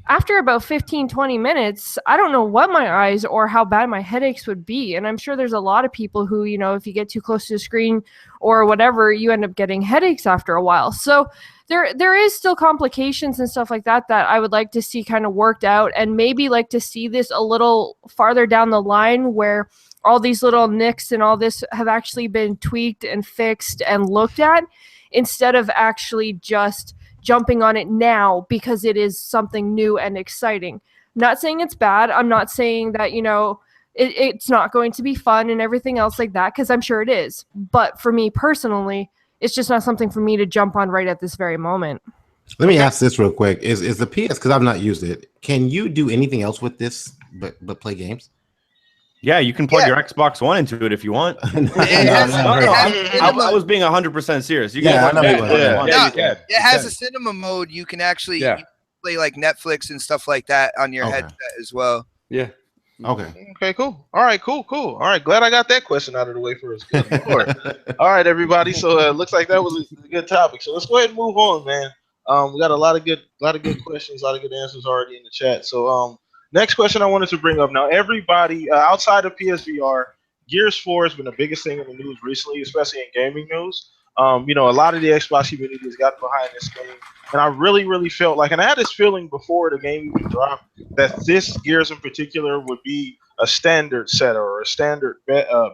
after about 15, 20 minutes, I don't know what my eyes or how bad my headaches would be. And I'm sure there's a lot of people who, if you get too close to the screen or whatever, you end up getting headaches after a while. So there is still complications and stuff like that I would like to see kind of worked out, and maybe like to see this a little farther down the line where all these little nicks and all this have actually been tweaked and fixed and looked at, instead of actually just jumping on it now because it is something new and exciting. I'm not saying it's bad. I'm not saying that, it's not going to be fun and everything else like that, because I'm sure it is. But for me personally, it's just not something for me to jump on right at this very moment. Let me ask this real quick: Is the PS, because I've not used it? Can you do anything else with this but play games? Yeah, you can plug your Xbox One into it if you want. I was being 100% serious. You Yeah, can I know plug it if you want. you can. It has a cinema mode. You can actually you can play like Netflix and stuff like that on your headset as well. Yeah. Okay. Okay, cool. All right, cool. All right, glad I got that question out of the way first. Good Lord. All right, everybody. So it looks like that was a good topic. So let's go ahead and move on, man. We got a lot of good questions, a lot of good answers already in the chat. So next question I wanted to bring up. Now, everybody outside of PSVR, Gears 4 has been the biggest thing in the news recently, especially in gaming news. A lot of the Xbox community has gotten behind this game, and I really felt like, and I had this feeling before the game even dropped, that this Gears in particular would be a standard setter or a standard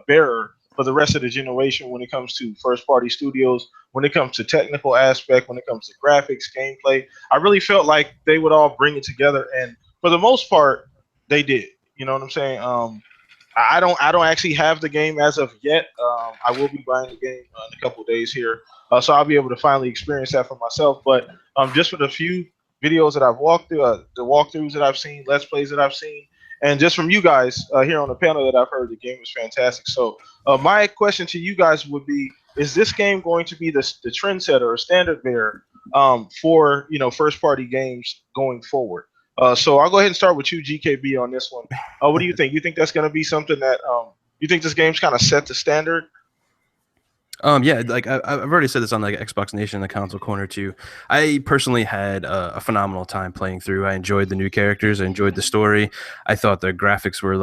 bearer for the rest of the generation when it comes to first-party studios, when it comes to technical aspect, when it comes to graphics, gameplay. I really felt like they would all bring it together, and for the most part, they did. You know what I'm saying? I don't actually have the game as of yet. I will be buying the game in a couple of days here, so I'll be able to finally experience that for myself. But just for the few videos that I've walked through, the walkthroughs that I've seen, let's plays that I've seen, and just from you guys here on the panel that I've heard, the game is fantastic. So my question to you guys would be: is this game going to be the trendsetter or standard bearer for first party games going forward? So I'll go ahead and start with you, GKB, on this one. What do you think? You think that's going to be something that you think this game's kind of set the standard? Yeah, like I've already said this on like Xbox Nation, the console corner too. I personally had a phenomenal time playing through. I enjoyed the new characters. I enjoyed the story. I thought the graphics were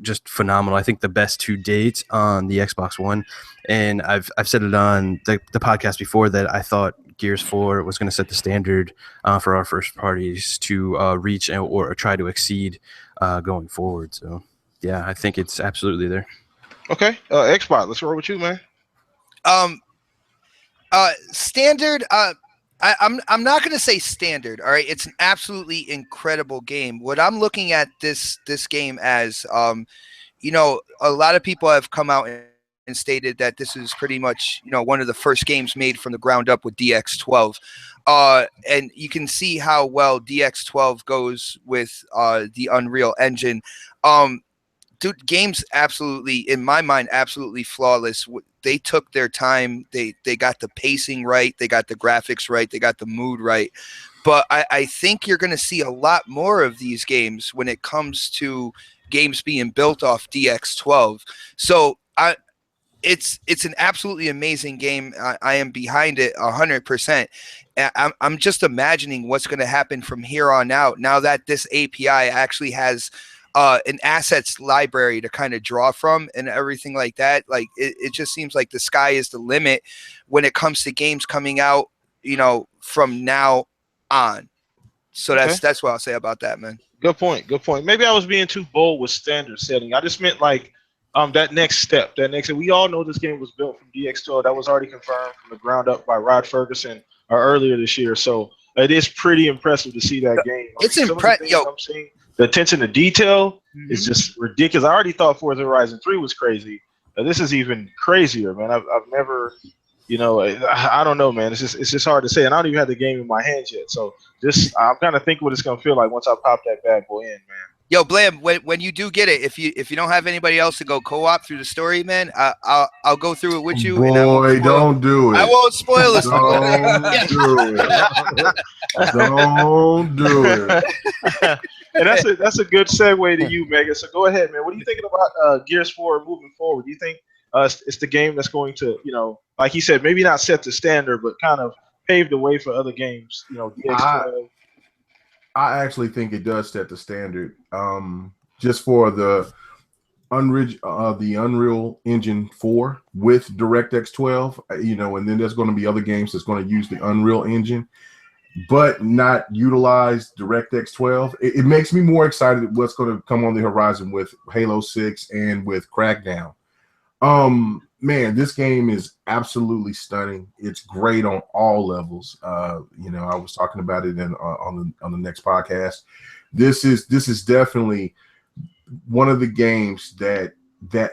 just phenomenal. I think the best to date on the Xbox One. And I've said it on the podcast before that I thought Gears 4 was going to set the standard for our first parties to reach or try to exceed going forward. So yeah, I think it's absolutely there. Okay, Xbox, let's roll with you, man. Standard. I'm not going to say standard. All right, it's an absolutely incredible game. What I'm looking at this game as, a lot of people have come out and stated that this is pretty much one of the first games made from the ground up with DX12, and you can see how well DX12 goes with the Unreal Engine. Dude, game's absolutely, in my mind, absolutely flawless. They took their time. They got the pacing right. They got the graphics right. They got the mood right. But I think you're going to see a lot more of these games when it comes to games being built off DX12. So it's an absolutely amazing game. I am behind it 100%. I'm just imagining what's going to happen from here on out. Now that this API actually has an assets library to kind of draw from and everything like that. Like it just seems like the sky is the limit when it comes to games coming out, from now on. So that's what I'll say about that, man. Good point. Maybe I was being too bold with standard setting. I just meant like that next step. We all know this game was built from DX12. That was already confirmed from the ground up by Rod Ferguson earlier this year. So it is pretty impressive to see that game. It's impressive. Yo, I'm seeing, the attention to detail is just ridiculous. I already thought Forza Horizon 3 was crazy. This is even crazier, man. I've never, I don't know, man. It's just hard to say, and I don't even have the game in my hands yet. So I'm kind of thinking what it's gonna feel like once I pop that bad boy in, man. Yo, Blam, when you do get it, if you don't have ananybody else to go co-op through the story, man, I'll go through it with you. Boy, don't do it. I won't spoil it. Don't do it. And that's a good segue to you, Megan. So go ahead, man. What are you thinking about Gears 4 moving forward? Do you think it's the game that's going to, like he said, maybe not set the standard, but kind of pave the way for other games? DX12. I actually think it does set the standard. Just for the Unreal Engine 4 with DirectX 12, and then there's going to be other games that's going to use the Unreal Engine, but not utilize DirectX 12. It makes me more excited what's going to come on the horizon with Halo 6 and with Crackdown. Man, this game is absolutely stunning. It's great on all levels. I was talking about it on the next podcast. This is definitely one of the games that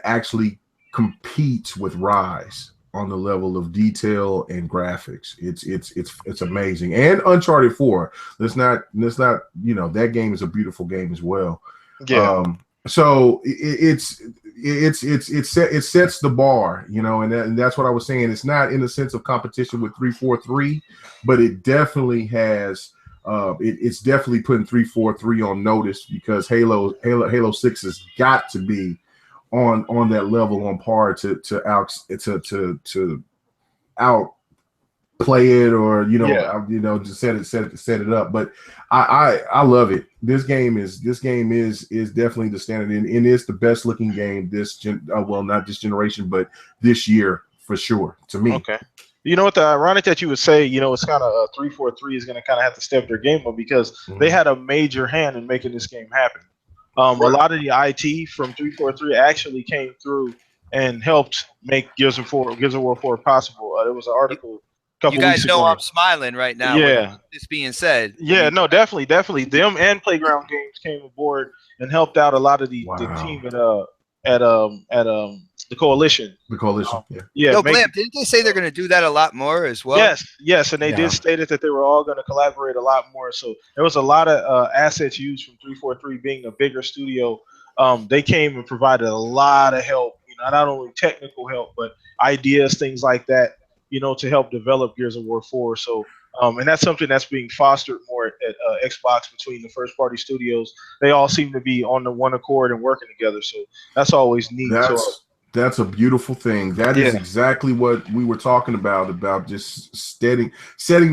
actually competes with Rise on the level of detail and graphics. It's amazing. And Uncharted 4. Let's not that game is a beautiful game as well. Yeah. So it sets the bar, and that's what I was saying. It's not in the sense of competition with 343, but it definitely has. It's definitely putting 343 on notice, because Halo 6 has got to be on that level, on par to outplay it, or just set it up. But I love it. This game is definitely the standard, and it's the best looking game not this generation, but this year for sure, to me. Okay. You know what? The ironic that you would say, it's kind of 343 is going to kind of have to step their game up, because they had a major hand in making this game happen. A lot of the IT from 343 actually came through and helped make Gears of War 4 possible. There was an article a couple weeks ago. You guys know I'm smiling right now. Yeah. With this being said. Yeah, no, definitely. Them and Playground Games came aboard and helped out a lot of the team at the Coalition. The Coalition, yeah. No, Blam, didn't they say they're going to do that a lot more as well? Yes, and they did stated that they were all going to collaborate a lot more. So there was a lot of assets used from 343 being a bigger studio. They came and provided a lot of help, not only technical help, but ideas, things like that, to help develop Gears of War 4. So, and that's something that's being fostered more at Xbox between the first party studios. They all seem to be on the one accord and working together. So that's always neat. That's a beautiful thing. That is exactly what we were talking about just setting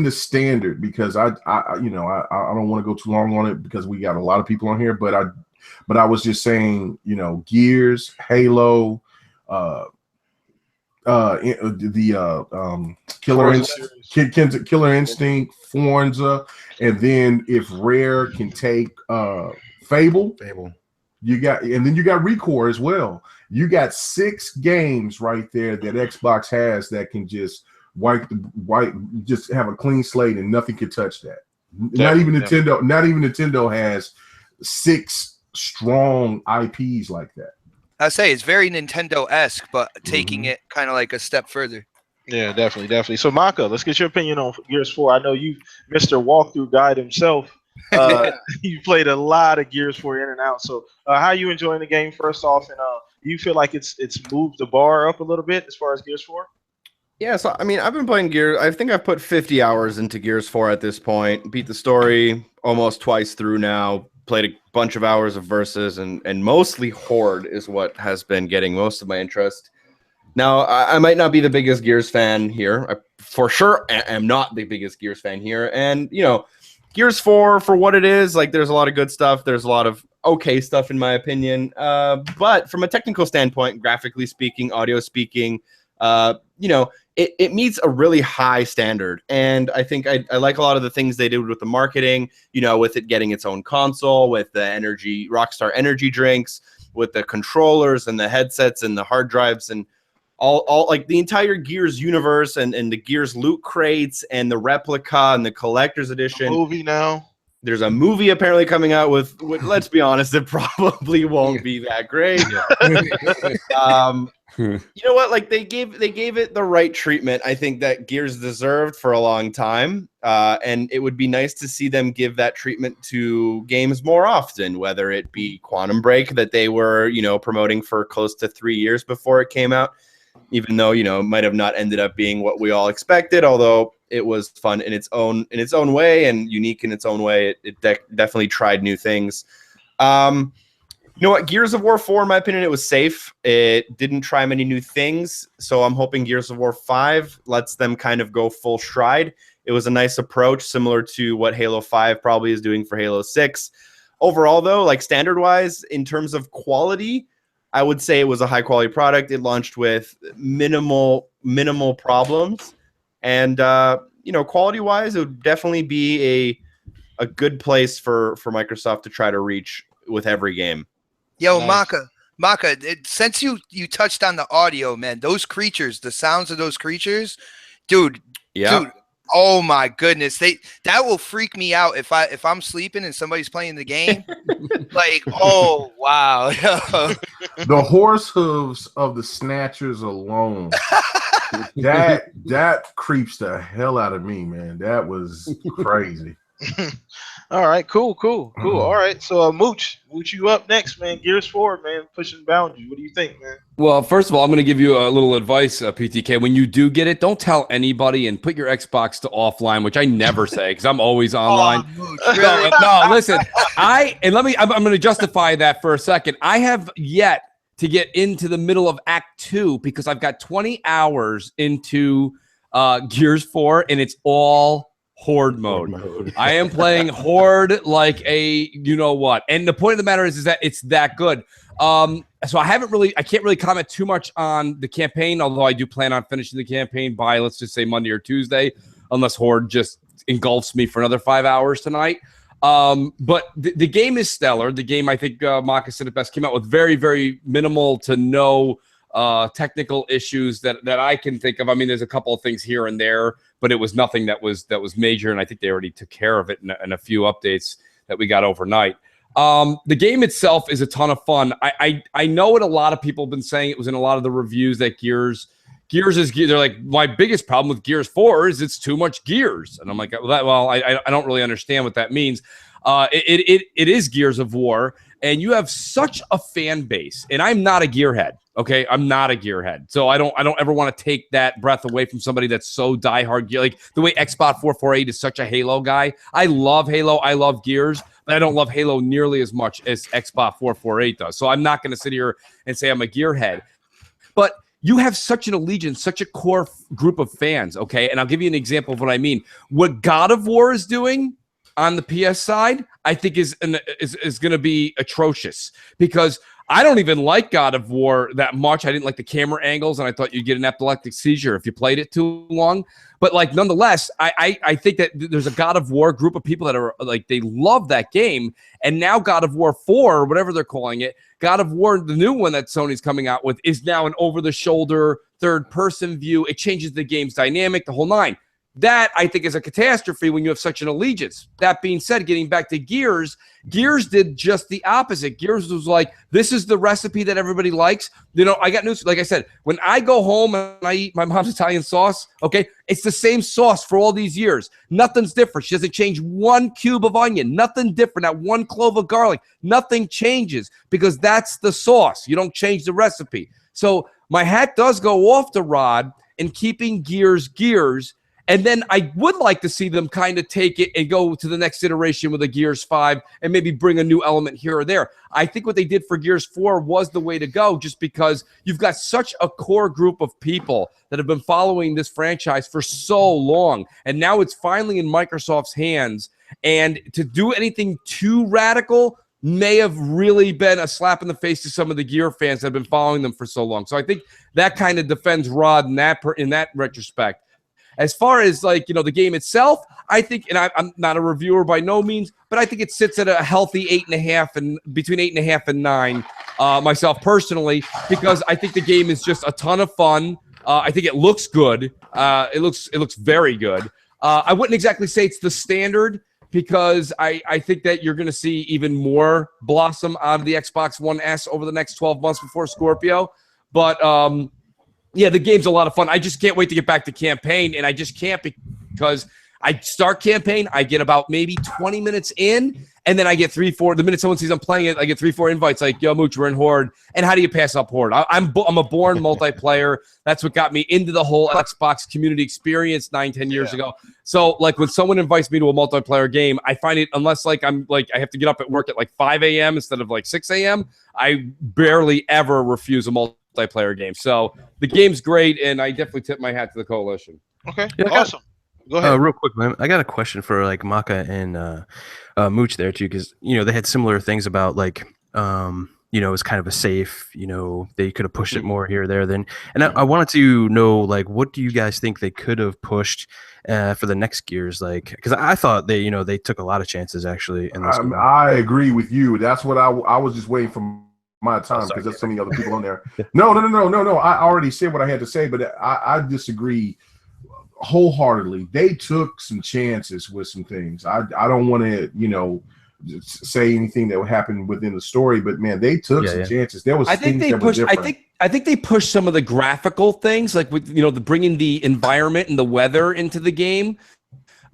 the standard, because I don't want to go too long on it, because we got a lot of people on here, but I was just saying, Gears, Halo, Killer Instinct, Forza, and then if Rare can take Fable, you got ReCore as well. You got 6 games right there that Xbox has that can just just have a clean slate, and nothing can touch that. Not even Nintendo has 6 strong IPs like that. I say it's very Nintendo-esque, but taking it kind of like a step further. Yeah, definitely. So, Maka, let's get your opinion on Gears 4. I know you, Mr. Walkthrough Guide himself. You played a lot of Gears 4 in and out. So, how are you enjoying the game, first off? And do you feel like it's moved the bar up a little bit as far as Gears 4? Yeah, so I mean, I've been playing Gears. I think I've put 50 hours into Gears 4 at this point. Beat the story almost twice through now. Played a bunch of hours of Versus, and mostly Horde is what has been getting most of my interest. Now, I might not be the biggest Gears fan here. I for sure am not the biggest Gears fan here. And, Gears 4, for what it is, like, there's a lot of good stuff. There's a lot of okay stuff, in my opinion. But from a technical standpoint, graphically speaking, audio speaking, it meets a really high standard. And I think I like a lot of the things they did with the marketing, with it getting its own console, with the Rockstar energy drinks, with the controllers and the headsets and the hard drives, and all like the entire Gears universe, and the Gears loot crates and the replica and the collector's edition. A movie now. There's a movie apparently coming out with let's be honest, it probably won't be that great. You know what? Like, they gave it the right treatment, I think, that Gears deserved for a long time. And it would be nice to see them give that treatment to games more often, whether it be Quantum Break that they were, promoting for close to 3 years before it came out, even though, it might have not ended up being what we all expected, although it was fun in its own way and unique in its own way. It definitely tried new things. You know what? Gears of War 4, in my opinion, it was safe. It didn't try many new things, so I'm hoping Gears of War 5 lets them kind of go full stride. It was a nice approach, similar to what Halo 5 probably is doing for Halo 6. Overall, though, like, standard-wise, in terms of quality, I would say it was a high-quality product. It launched with minimal problems. And, quality-wise, it would definitely be a good place for Microsoft to try to reach with every game. Yo, nice. Maka, since you touched on the audio, man, those creatures, the sounds of those creatures, dude, Oh my goodness, that will freak me out if I'm sleeping and somebody's playing the game. Like, oh wow, The horse hooves of the snatchers alone. that creeps the hell out of me, man. That was crazy. All right, cool. All right, so Mooch, you up next, man. Gears 4, man, pushing boundaries. What do you think, man? Well, first of all, I'm going to give you a little advice, PTK. When you do get it, don't tell anybody and put your Xbox to offline, which I never say because I'm always online. Mooch, really? No, listen. I'm going to justify that for a second. I have yet to get into the middle of Act 2 because I've got 20 hours into Gears 4, and it's all Horde mode. I am playing Horde like a you-know-what. And the point of the matter is that it's that good. So I can't really comment too much on the campaign, although I do plan on finishing the campaign by, let's just say, Monday or Tuesday, unless Horde just engulfs me for another 5 hours tonight. But the game is stellar. The game, I think Maka said it best, came out with very, very minimal to no technical issues that I can think of. I mean, there's a couple of things here and there, but it was nothing that was major, and I think they already took care of it in a few updates that we got overnight. The game itself is a ton of fun. I know what a lot of people have been saying. It was in a lot of the reviews that Gears is. They're like, my biggest problem with Gears 4 is it's too much Gears, and I'm like, I don't really understand what that means. It is Gears of War, and you have such a fan base, and I'm not a gearhead. Okay, I'm not a gearhead, so I don't ever want to take that breath away from somebody that's so diehard gear. Like the way EP.44 is such a Halo guy. I love Halo. I love Gears, but I don't love Halo nearly as much as EP.44 does. So I'm not going to sit here and say I'm a gearhead. But you have such an allegiance, such a core group of fans. Okay, and I'll give you an example of what I mean. What God of War is doing on the PS side, I think is going to be atrocious because I don't even like God of War that much. I didn't like the camera angles, and I thought you'd get an epileptic seizure if you played it too long. But like, nonetheless, I think that there's a God of War group of people that are like, they love that game. And now God of War 4, or whatever they're calling it, God of War, the new one that Sony's coming out with, is now an over-the-shoulder third-person view. It changes the game's dynamic, the whole nine. That, I think, is a catastrophe when you have such an allegiance. That being said, getting back to Gears did just the opposite. Gears was like, this is the recipe that everybody likes. I got news. Like I said, when I go home and I eat my mom's Italian sauce, okay, it's the same sauce for all these years. Nothing's different. She doesn't change one cube of onion. Nothing different. Not one clove of garlic. Nothing changes because that's the sauce. You don't change the recipe. So my hat does go off to Rod in keeping Gears. And then I would like to see them kind of take it and go to the next iteration with a Gears 5 and maybe bring a new element here or there. I think what they did for Gears 4 was the way to go just because you've got such a core group of people that have been following this franchise for so long. And now it's finally in Microsoft's hands. And to do anything too radical may have really been a slap in the face to some of the Gear fans that have been following them for so long. So I think that kind of defends Rod in that retrospect. As far as the game itself, I think, and I'm not a reviewer by no means, but I think it sits at a healthy 8.5 and between 8.5 and 9 myself personally, because I think the game is just a ton of fun. I think it looks good. It looks very good. I wouldn't exactly say it's the standard because I think that you're going to see even more blossom out of the Xbox One S over the next 12 months before Scorpio. But yeah, the game's a lot of fun. I just can't wait to get back to campaign, and I just can't because I start campaign, I get about maybe 20 minutes in, and then I get 3-4. The minute someone sees I'm playing it, I get 3-4 invites like, yo, Mooch, we're in Horde. And how do you pass up Horde? I'm a born multiplayer. That's what got me into the whole Xbox community experience 9-10 years ago. So like when someone invites me to a multiplayer game, I find it, unless I have to get up at work at 5 a.m. instead of 6 a.m., I barely ever refuse a multiplayer game. So the game's great, and I definitely tip my hat to the coalition. Okay, awesome. Go ahead. Real quick, man. I got a question for Maka and Mooch there too, because they had similar things about it's kind of a safe. They could have pushed it more here or there. And I wanted to know what do you guys think they could have pushed for the next Gears? Because I thought they took a lot of chances actually. In this I agree with you. That's what I was just waiting for my time because there's so many other people on there. No. I already said what I had to say, but I disagree wholeheartedly, they took some chances with some things. I don't want to, say anything that would happen within the story, but man, they took some chances. There was things that were different. I think they pushed some of the graphical things, like with the bringing the environment and the weather into the game.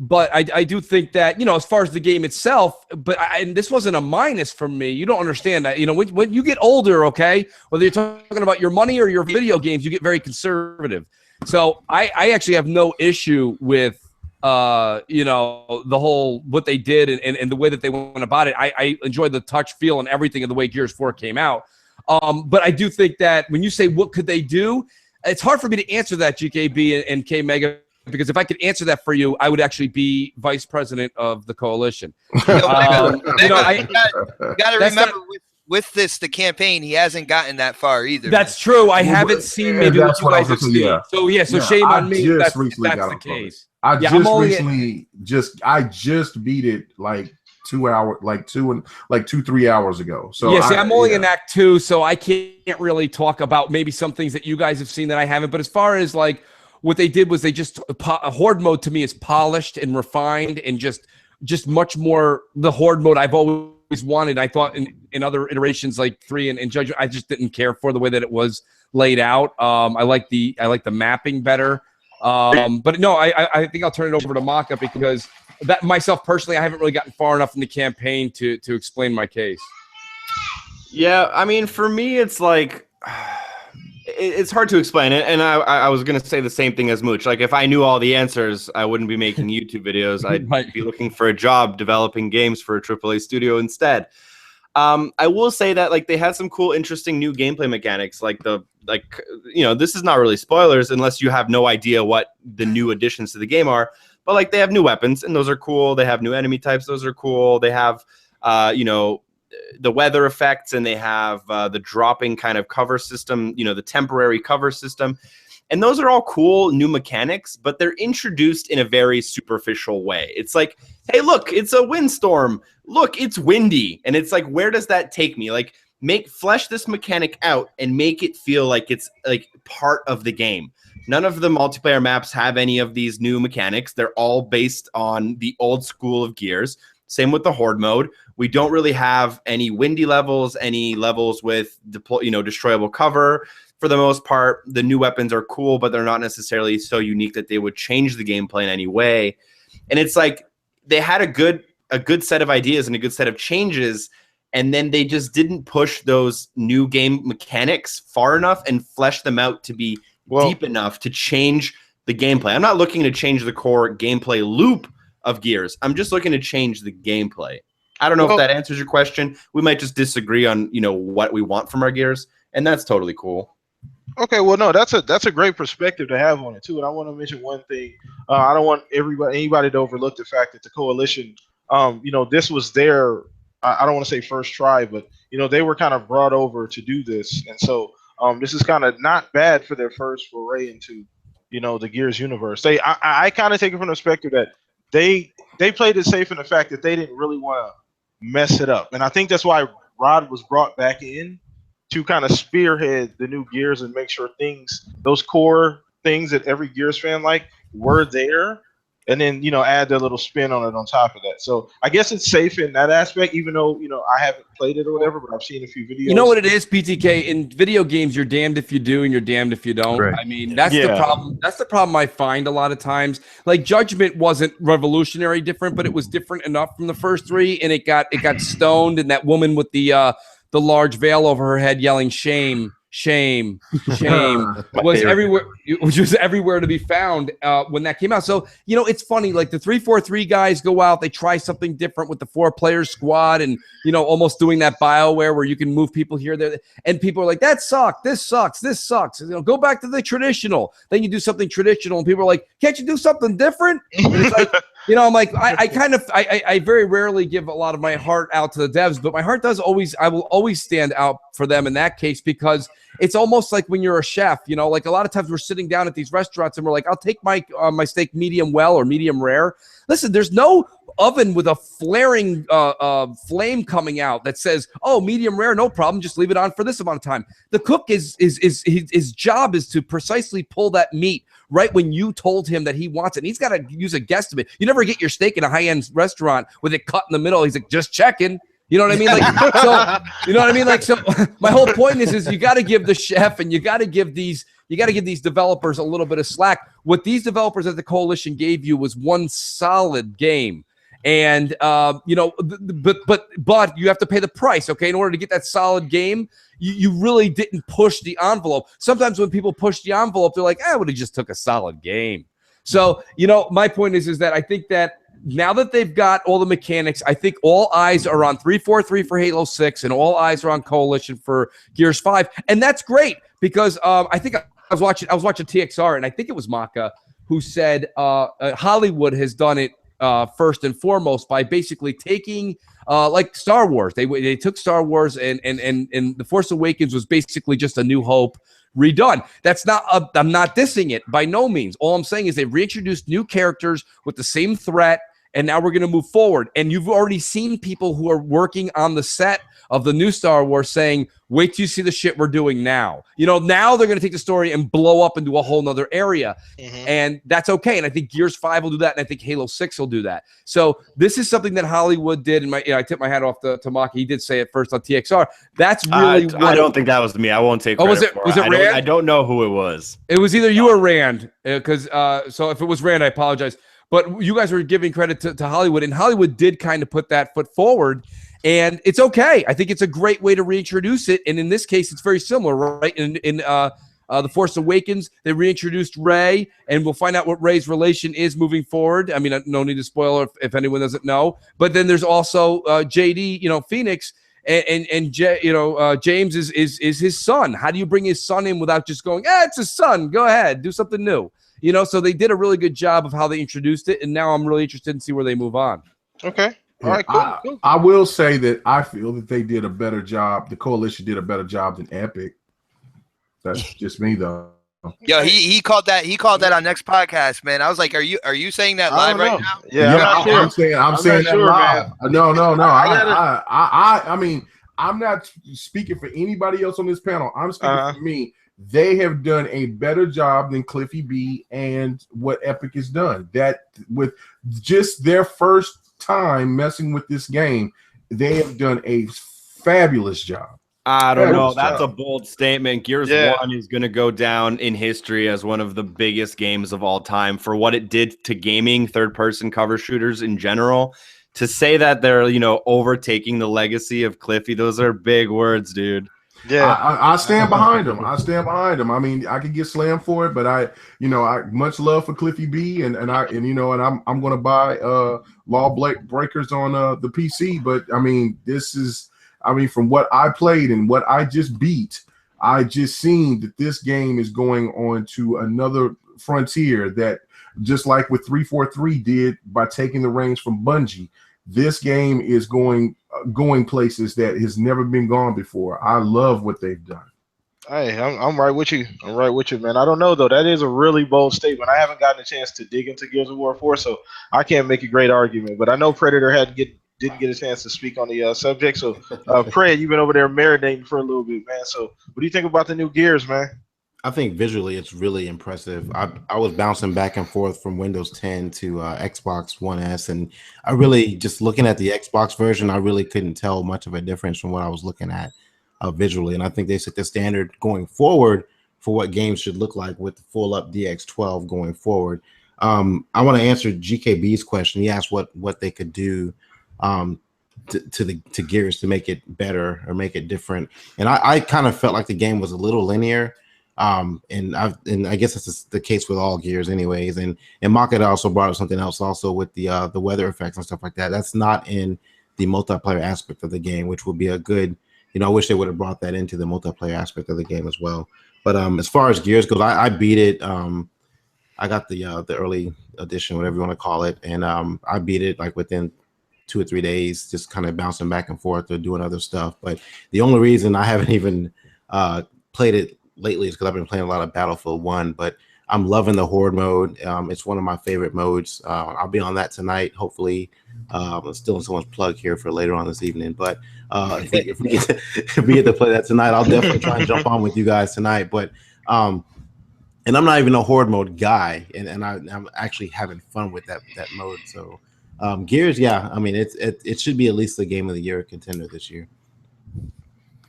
But I do think that, as far as the game itself, and this wasn't a minus for me. You don't understand that. When you get older, okay, whether you're talking about your money or your video games, you get very conservative. So I actually have no issue with the whole what they did and the way that they went about it. I enjoyed the touch, feel, and everything of the way Gears 4 came out. But I do think that when you say what could they do, it's hard for me to answer that, GKB and K Mega, because if I could answer that for you, I would actually be vice president of the coalition. You got to remember with the campaign, he hasn't gotten that far either. That's true. I haven't seen maybe what you guys have seen. Yeah. So shame on me. That's the case. I just beat it like 3 hours ago. So I'm only in Act 2, so I can't really talk about maybe some things that you guys have seen that I haven't. But as far as like what they did was they just horde mode to me is polished and refined and just much more the horde mode I've always wanted. I thought in other iterations like 3 and Judgment, I just didn't care for the way that it was laid out. I like the mapping better. But no, I think I'll turn it over to Maka because that myself personally, I haven't really gotten far enough in the campaign to explain my case. Yeah, I mean, for me, it's like it's hard to explain it, and I was gonna say the same thing as Mooch. Like, if I knew all the answers, I wouldn't be making YouTube videos. I'd be looking for a job developing games for a AAA studio instead. I will say that like they had some cool, interesting new gameplay mechanics. This is not really spoilers unless you have no idea what the new additions to the game are. But like they have new weapons, and those are cool. They have new enemy types, those are cool. They have the weather effects, and they have the dropping kind of cover system. The temporary cover system. And those are all cool new mechanics, but they're introduced in a very superficial way. It's like, hey, look, it's a windstorm. Look, it's windy. And it's like, where does that take me? Like, flesh this mechanic out and make it feel like it's like part of the game. None of the multiplayer maps have any of these new mechanics. They're all based on the old school of Gears. Same with the horde mode. We don't really have any windy levels, any levels with destroyable cover. For the most part, the new weapons are cool, but they're not necessarily so unique that they would change the gameplay in any way. And it's like they had a good set of ideas and a good set of changes, and then they just didn't push those new game mechanics far enough and flesh them out to be deep enough to change the gameplay. I'm not looking to change the core gameplay loop of Gears. I'm just looking to change the gameplay. I don't know if that answers your question. We might just disagree on what we want from our Gears, and that's totally cool. Okay, well, no, that's a great perspective to have on it too. And I want to mention one thing. I don't want anybody to overlook the fact that the coalition, this was their, I don't want to say first try, but they were kind of brought over to do this, and so this is kind of not bad for their first foray into, the Gears universe. I kind of take it from the perspective that they played it safe in the fact that they didn't really want to mess it up, and I think that's why Rod was brought back in to kind of spearhead the new Gears and make sure those core things that every Gears fan were there, and then add their little spin on it on top of that. So I guess it's safe in that aspect, even though I haven't played it or whatever, but I've seen a few videos. You know what it is, PTK? In video games, you're damned if you do and you're damned if you don't. Right. I mean, that's the problem. That's the problem I find a lot of times. Like Judgment wasn't revolutionary different, but it was different enough from the first 3, and it got stoned, and that woman with the large veil over her head yelling shame was everywhere, which was everywhere to be found when that came out. So it's funny, like the 343 guys go out, they try something different with the 4-player squad, and almost doing that BioWare where you can move people here, there, and people are like, that sucked, this sucks. Go back to the traditional. Then you do something traditional, and people are like, can't you do something different? And it's like, I'm like, I very rarely give a lot of my heart out to the devs, but my heart I will always stand out for them in that case, because it's almost like when you're a chef, like a lot of times we're sitting down at these restaurants and we're like, I'll take my steak medium well or medium rare. Listen, there's no oven with a flaring flame coming out that says, oh, medium rare, no problem, just leave it on for this amount of time. The cook his job is to precisely pull that meat right when you told him that he wants it. And he's got to use a guesstimate. You never get your steak in a high-end restaurant with it cut in the middle. He's like, just checking. You know what I mean? Like, so you know what I mean? Like, so my whole point is you got to give the chef and you got to give these developers a little bit of slack. What these developers at the Coalition gave you was one solid game. And you know, but you have to pay the price, okay? In order to get that solid game, you really didn't push the envelope. Sometimes when people push the envelope, they're like, I would have just took a solid game. So, you know, my point is that I think that now that they've got all the mechanics, I think all eyes are on 343 for Halo 6 and all eyes are on Coalition for Gears 5. And that's great because I think I was watching TXR and I think it was Maka who said Hollywood has done it first and foremost by basically taking like Star Wars. They took Star Wars and The Force Awakens was basically just A New Hope redone. That's not I'm not dissing it by no means. All I'm saying is they reintroduced new characters with the same threat, and now we're going to move forward. And you've already seen people who are working on the set of the new Star Wars saying, wait till you see the shit we're doing now. You know, now they're going to take the story and blow up into a whole nother area. And that's okay. And I think Gears 5 will do that. And I think Halo 6 will do that. So this is something that Hollywood did. And I tip my hat off to Maki. He did say it first on TXR. That's really I don't think that was me. I won't take credit for it. Was it Rand? I don't know who it was. It was either you or Rand. So if it was Rand, I apologize. But you guys were giving credit to Hollywood. And Hollywood did kind of put that foot forward. And it's okay. I think it's a great way to reintroduce it. And in this case, it's very similar, right? In The Force Awakens, they reintroduced Rey, and we'll find out what Rey's relation is moving forward. I mean, no need to spoil if anyone doesn't know. But then there's also JD, you know, Phoenix, and James is his son. How do you bring his son in without just going, it's his son. Go ahead, do something new. You know, so they did a really good job of how they introduced it, and now I'm really interested in see where they move on. Okay. All right, cool. I will say that I feel that they did a better job. The Coalition did a better job than Epic. That's just me, though. Yo, he called that. He called that on next podcast, man. I was like, are you saying that live right now? Yeah, I'm saying that live. Man. No. I mean, I'm not speaking for anybody else on this panel. I'm speaking for me. They have done a better job than Cliffy B and what Epic has done. That with just their first time messing with this game, they have done a fabulous job. I don't know. That's a bold statement. Gears 1 is going to go down in history as one of the biggest games of all time for what it did to gaming, third-person cover shooters in general. To say that they're, you know, overtaking the legacy of Cliffy, those are big words, dude. Yeah, I stand behind him. I mean, I could get slammed for it, but I much love for Cliffy B, and I'm going to buy Law Breakers on the PC. But I mean, from what I played and what I just beat, I just seen that this game is going on to another frontier that, just like what 343 did by taking the reins from Bungie, this game is going places that has never been gone before. I love what they've done. Hey, I'm right with you. Man. I don't know, though. That is a really bold statement. I haven't gotten a chance to dig into Gears of War 4, so I can't make a great argument. But I know Predator didn't get a chance to speak on the subject. So, Pred, you've been over there marinating for a little bit, man. So, what do you think about the new Gears, man? I think visually it's really impressive. I was bouncing back and forth from Windows 10 to Xbox One S, and I really, just looking at the Xbox version, I really couldn't tell much of a difference from what I was looking at visually. And I think they set the standard going forward for what games should look like with the full up DX12 going forward. I want to answer GKB's question. He asked what they could do to Gears to make it better or make it different. And I kind of felt like the game was a little linear. And I guess that's the case with all Gears anyways. And Maka also brought up something else also with the weather effects and stuff like that. That's not in the multiplayer aspect of the game, which would be a good, I wish they would have brought that into the multiplayer aspect of the game as well. But as far as Gears goes, I beat it. I got the early edition, whatever you want to call it. And I beat it like within 2 or 3 days, just kind of bouncing back and forth or doing other stuff. But the only reason I haven't even played it lately is because I've been playing a lot of Battlefield 1, but I'm loving the Horde mode. It's one of my favorite modes. I'll be on that tonight, hopefully. I'm still in someone's plug here for later on this evening, but if we get to play that tonight, I'll definitely try and jump on with you guys tonight. But and I'm not even a horde mode guy, and I'm actually having fun with that mode. So Gears, yeah, I mean it should be at least the game of the year contender this year.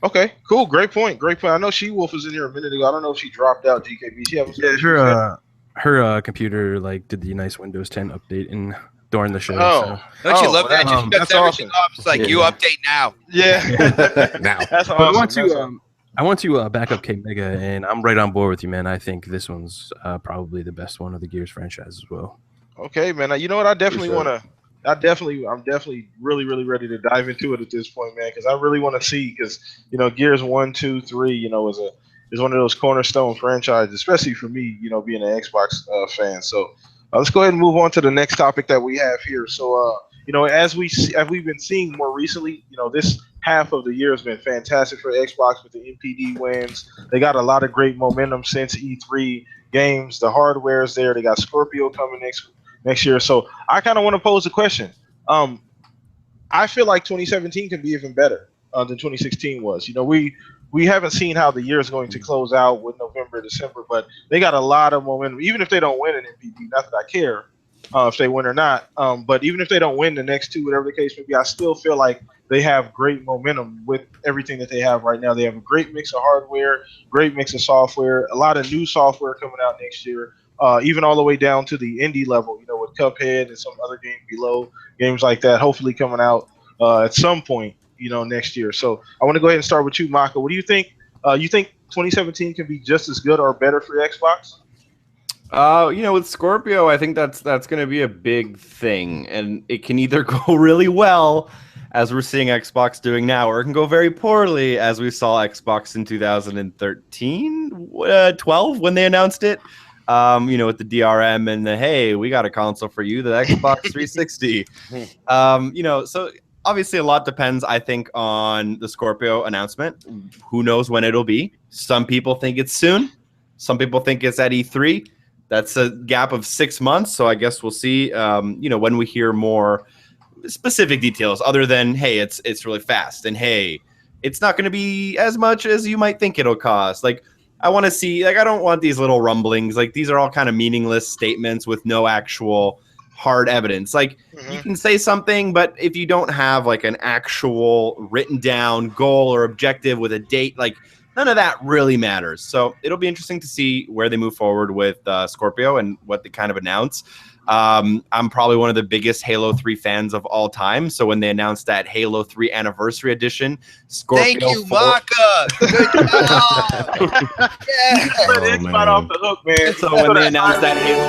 Okay, cool. Great point. Great point. I know She Wolf was in here a minute ago. I don't know if she dropped out. GKB. She haven't. Yeah, her computer like did the nice Windows 10 update during the show. Oh, so. Don't you love that? She shuts that's everything awesome. off. It's like you update now. Yeah. Now. That's But awesome. I want to back up K Mega, and I'm right on board with you, man. I think this one's probably the best one of the Gears franchise as well. Okay, man. You know what? I definitely sure. want to. I'm definitely really, really ready to dive into it at this point, man. Because I really want to see. Because Gears 1, 2, 3, is one of those cornerstone franchises, especially for me. Being an Xbox fan. So let's go ahead and move on to the next topic that we have here. So as we've been seeing more recently, this half of the year has been fantastic for Xbox with the NPD wins. They got a lot of great momentum since E3 games. The hardware is there. They got Scorpio coming next year. So I kind of want to pose a question. I feel like 2017 can be even better than 2016 was. We haven't seen how the year is going to close out with November, December, but they got a lot of momentum. Even if they don't win an NPD, not that I care if they win or not. But even if they don't win the next two, whatever the case may be, I still feel like they have great momentum with everything that they have right now. They have a great mix of hardware, great mix of software, a lot of new software coming out next year. Even all the way down to the indie level, with Cuphead and some other games below, games like that, hopefully coming out at some point, next year. So I want to go ahead and start with you, Maka. What do you think? You think 2017 can be just as good or better for Xbox? With Scorpio, I think that's going to be a big thing, and it can either go really well, as we're seeing Xbox doing now, or it can go very poorly, as we saw Xbox in 2013, 12 when they announced it. With the DRM and the, hey, we got a console for you, the Xbox 360. So obviously a lot depends, I think, on the Scorpio announcement. Who knows when it'll be? Some people think it's soon. Some people think it's at E3. That's a gap of 6 months. So I guess we'll see, when we hear more specific details other than, hey, it's really fast. And, hey, it's not going to be as much as you might think it'll cost. Like, I want to see, I don't want these little rumblings. Like, these are all kind of meaningless statements with no actual hard evidence. Like, you can say something, but if you don't have like an actual written down goal or objective with a date, like none of that really matters. So it'll be interesting to see where they move forward with Scorpio and what they kind of announce. I'm probably one of the biggest Halo 3 fans of all time. So when they announced that Halo 3 Anniversary Edition, Scorpio Thank you, 4, Maka. Good job. Yeah. It's right off the hook, man. So when they announced that Halo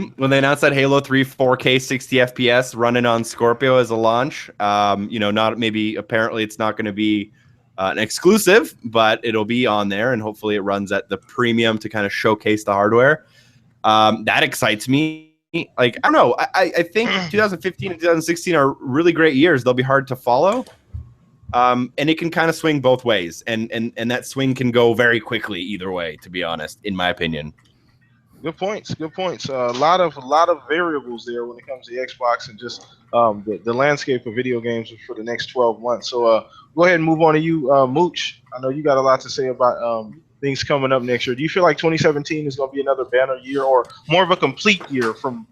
3, when they announced that Halo 3 4K 60 FPS running on Scorpio as a launch, apparently it's not going to be an exclusive, but it'll be on there, and hopefully it runs at the premium to kind of showcase the hardware. That excites me. Like, I don't know. I think 2015 and 2016 are really great years. They'll be hard to follow. And it can kind of swing both ways. And that swing can go very quickly either way, to be honest, in my opinion. Good points. Good points. A lot of variables there when it comes to Xbox and just the landscape of video games for the next 12 months. So go ahead and move on to you, Mooch. I know you got a lot to say about things coming up next year. Do you feel like 2017 is going to be another banner year or more of a complete year from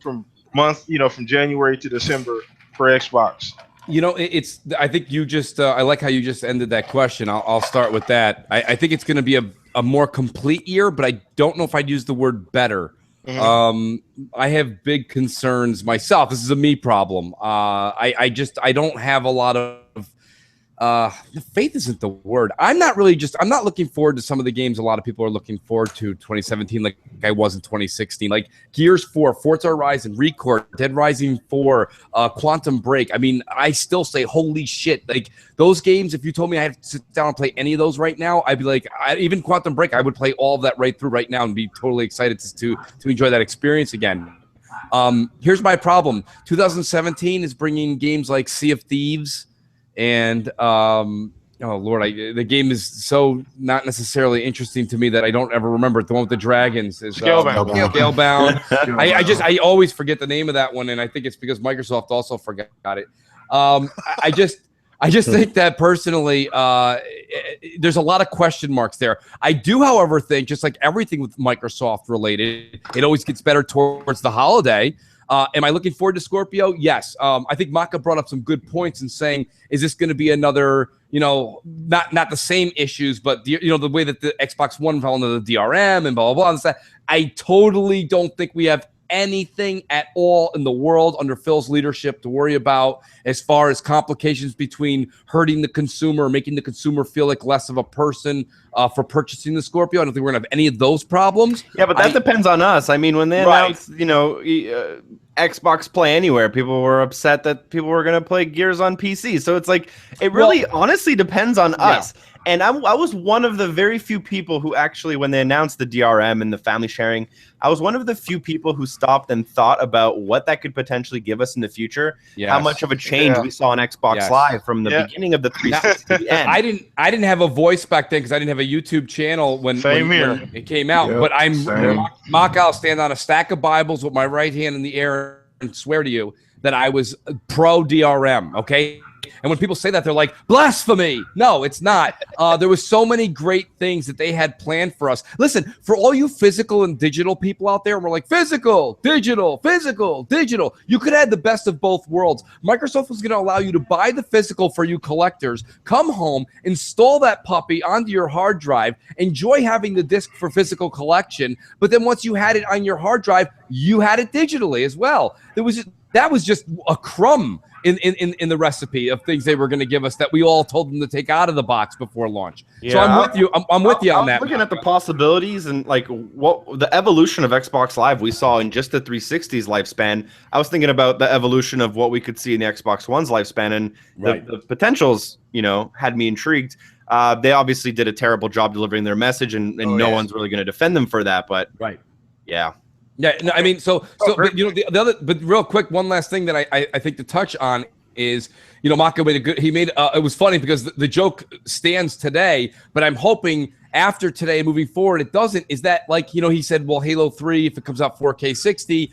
month, from January to December for Xbox? I think you just, I like how you just ended that question. I'll start with that. I think it's going to be a more complete year, but I don't know if I'd use the word better. I have big concerns myself. This is a me problem. I don't have a lot of faith isn't the word. I'm not looking forward to some of the games a lot of people are looking forward to 2017 like I was in 2016. Like Gears 4, Forza Horizon, Record, Dead Rising 4, Quantum Break. I mean, I still say, holy shit. Like those games, if you told me I had to sit down and play any of those right now, I'd be like, even Quantum Break, I would play all of that right through right now and be totally excited to enjoy that experience again. Here's my problem. 2017 is bringing games like Sea of Thieves, and oh Lord, the game is so not necessarily interesting to me that I don't ever remember it. The one with the dragons is Scalebound. I always forget the name of that one, and I think it's because Microsoft also forgot it. I just think that personally, there's a lot of question marks there. I do, however, think just like everything with Microsoft related, it always gets better towards the holiday. Am I looking forward to Scorpio? Yes. I think Maka brought up some good points in saying, is this going to be another, not the same issues, but the way that the Xbox One fell into the DRM and blah, blah, blah. And stuff. I totally don't think we have anything at all in the world under Phil's leadership to worry about as far as complications between hurting the consumer, making the consumer feel like less of a person for purchasing the Scorpio. I don't think we're gonna have any of those problems. Yeah, but that depends on us. I mean, when they announced, Xbox Play Anywhere, people were upset that people were gonna play Gears on PC. So it's like it really honestly depends on us. And I was one of the very few people who actually, when they announced the DRM and the family sharing, I was one of the few people who stopped and thought about what that could potentially give us in the future. Yes. How much of a change we saw on Xbox Live from the beginning of the 360 to the end. I didn't have a voice back then because I didn't have a YouTube channel when it came out. But I'll stand on a stack of Bibles with my right hand in the air and swear to you that I was pro DRM. Okay. And when people say that, they're like, blasphemy. No, it's not. There was so many great things that they had planned for us. Listen, for all you physical and digital people out there, we're like, physical, digital. You could have the best of both worlds. Microsoft was going to allow you to buy the physical for you collectors, come home, install that puppy onto your hard drive, enjoy having the disc for physical collection. But then once you had it on your hard drive, you had it digitally as well. That was just a crumb in the recipe of things they were going to give us that we all told them to take out of the box before launch. Yeah, so I'm with you. I'm with you on that. Looking at the possibilities and like what the evolution of Xbox Live we saw in just the 360's lifespan. I was thinking about the evolution of what we could see in the Xbox One's lifespan, and the potentials, had me intrigued. They obviously did a terrible job delivering their message, and no one's really going to defend them for that. But yeah. Yeah, no, I mean, but the other, but real quick, one last thing that I think to touch on is, Maka made it was funny because the joke stands today, but I'm hoping after today, moving forward, it doesn't. Is that like, he said, well, Halo 3, if it comes out 4K 60,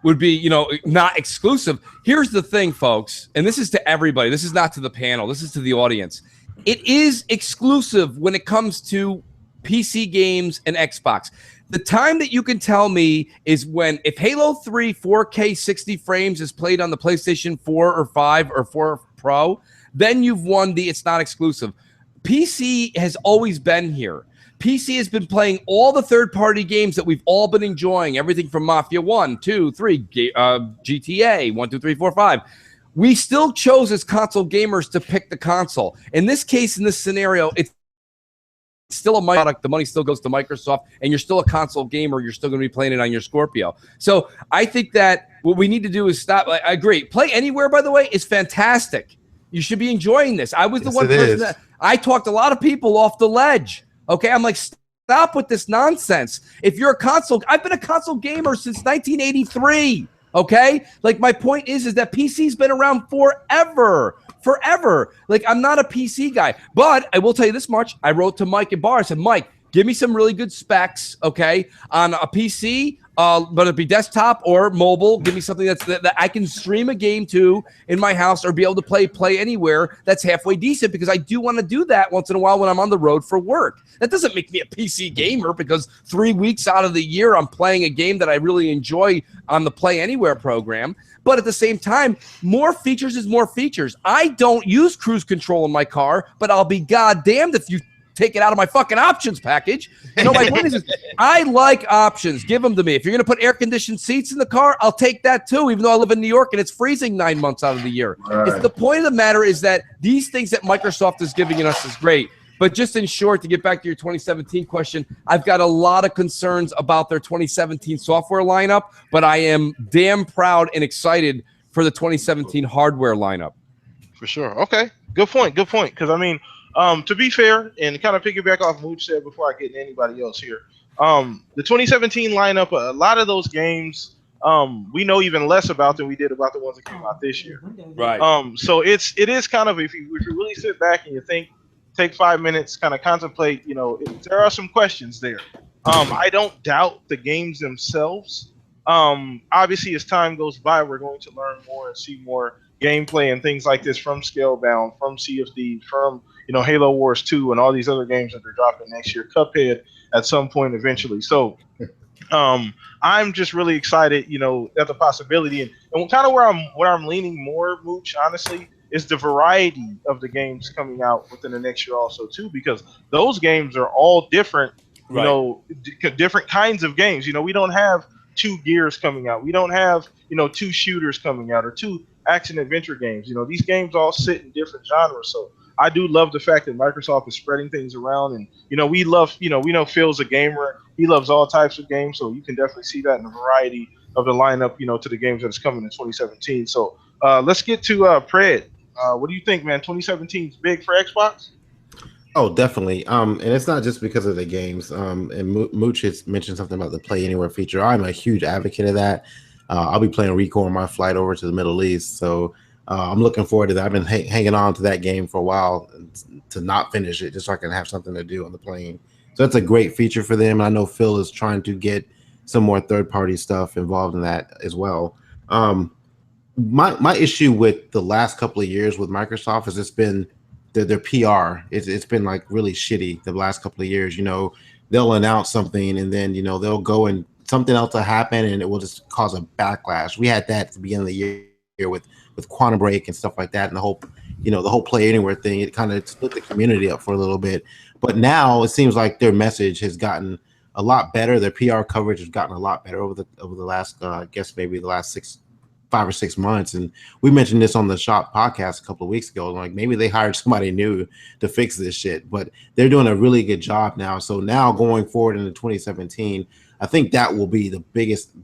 would be, not exclusive. Here's the thing, folks, and this is to everybody. This is not to the panel. This is to the audience. It is exclusive when it comes to PC games and Xbox. The time that you can tell me is if Halo 3 4K 60 frames is played on the PlayStation 4 or 5 or 4 Pro, then you've won it's not exclusive. PC has always been here. PC has been playing all the third-party games that we've all been enjoying, everything from Mafia 1, 2, 3, GTA, 1, 2, 3, 4, 5. We still chose as console gamers to pick the console. In this case, in this scenario, it's still a product. The money still goes to Microsoft, and you're still a console gamer. You're still going to be playing it on your Scorpio. So I think that what we need to do is stop. I agree. Play Anywhere, by the way, is fantastic. You should be enjoying this. I was the one person that I talked a lot of people off the ledge. Okay, I'm like, stop with this nonsense. If you're a console, I've been a console gamer since 1983. Okay, like my point is that PC's been around forever. Like, I'm not a PC guy, but I will tell you this much. I wrote to Mike and Barr. I said, Mike, give me some really good specs, okay, on a PC, but it be desktop or mobile. Give me something that I can stream a game to in my house or be able to play anywhere that's halfway decent, because I do want to do that once in a while when I'm on the road for work. That doesn't make me a PC gamer because 3 weeks out of the year I'm playing a game that I really enjoy on the Play Anywhere program. But at the same time, more features is more features. I don't use cruise control in my car, but I'll be goddamned if you take it out of my fucking options package. My point is, I like options. Give them to me. If you're going to put air-conditioned seats in the car, I'll take that too, even though I live in New York and it's freezing 9 months out of the year. Right. It's the point of the matter is that these things that Microsoft is giving us is great. But just in short, to get back to your 2017 question, I've got a lot of concerns about their 2017 software lineup, but I am damn proud and excited for the 2017 hardware lineup. For sure. Okay. Good point. Because, I mean, to be fair, and kind of piggyback off what Mooch said before I get to anybody else here, the 2017 lineup, a lot of those games we know even less about than we did about the ones that came out this year. Right. So it is kind of, if you really sit back and you take 5 minutes, kind of contemplate, there are some questions there. I don't doubt the games themselves. Obviously, as time goes by, we're going to learn more and see more gameplay and things like this from Scalebound, from Sea of Thieves, from Halo Wars 2, and all these other games that they're dropping next year. Cuphead at some point eventually. So I'm just really excited, at the possibility, and kind of where I'm leaning more, Mooch, honestly, is the variety of the games coming out within the next year also too, because those games are all different, different kinds of games. We don't have 2 Gears coming out. We don't have 2 shooters coming out or 2 action adventure games. These games all sit in different genres. So I do love the fact that Microsoft is spreading things around, and we love, we know Phil's a gamer. He loves all types of games, so you can definitely see that in the variety of the lineup, to the games that's coming in 2017. So let's get to Pred. What do you think, man? 2017 is big for Xbox? Oh, definitely. And it's not just because of the games. And Mooch has mentioned something about the Play Anywhere feature. I'm a huge advocate of that. I'll be playing Rico on my flight over to the Middle East, so I'm looking forward to that. I've been hanging on to that game for a while to not finish it, just so I can have something to do on the plane. So that's a great feature for them. I know Phil is trying to get some more third-party stuff involved in that as well. My issue with the last couple of years with Microsoft has just been their PR. It's been like really shitty the last couple of years. They'll announce something and then they'll go and something else will happen and it will just cause a backlash. We had that at the beginning of the year with Quantum Break and stuff like that, and the whole Play Anywhere thing. It kind of split the community up for a little bit. But now it seems like their message has gotten a lot better. Their PR coverage has gotten a lot better over the last, I guess maybe the last 5 or 6 months. And we mentioned this on the Shop podcast a couple of weeks ago. Like maybe they hired somebody new to fix this shit, but they're doing a really good job now. So now going forward into 2017, I think that will be the biggest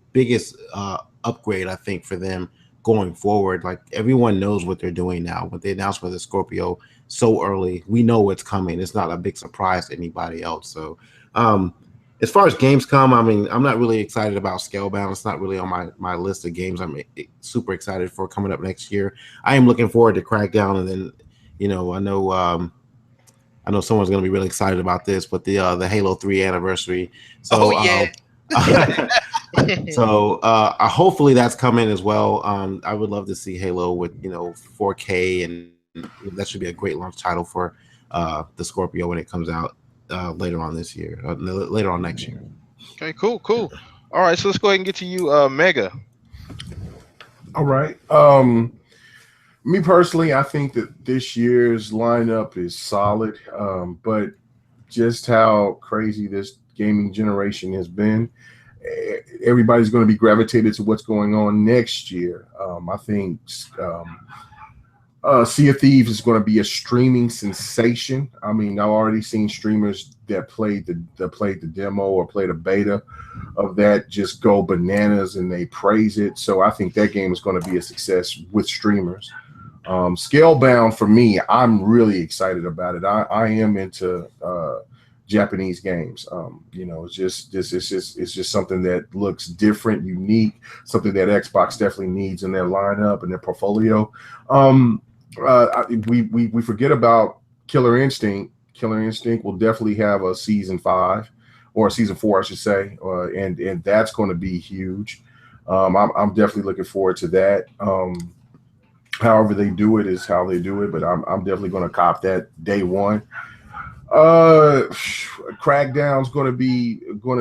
upgrade, I think, for them going forward. Like everyone knows what they're doing now. With the announcement of the Scorpio so early, we know what's coming. It's not a big surprise to anybody else. So as far as games come, I mean, I'm not really excited about Scalebound. It's not really on my list of games I'm super excited for coming up next year. I am looking forward to Crackdown, and then I know someone's going to be really excited about this, but the Halo 3 anniversary. So so hopefully that's coming as well. I would love to see Halo with 4K, and that should be a great launch title for the Scorpio when it comes out later on this year, later on next year. Okay, cool. All right, so let's go ahead and get to you, Mega. All right. Me personally, I think that this year's lineup is solid, but just how crazy this gaming generation has been, everybody's going to be gravitated to what's going on next year. I think Sea of Thieves is going to be a streaming sensation. I mean, I've already seen streamers that played the demo or played a beta of that just go bananas and they praise it. So I think that game is going to be a success with streamers. Scalebound, for me, I'm really excited about it. I am into Japanese games. It's just something that looks different, unique, something that Xbox definitely needs in their lineup and their portfolio. We forget about Killer Instinct. Killer Instinct will definitely have a season 5 or a season 4, I should say, and that's going to be huge. I'm definitely looking forward to that. However they do it is how they do it, but I'm definitely going to cop that day one. Crackdown's going to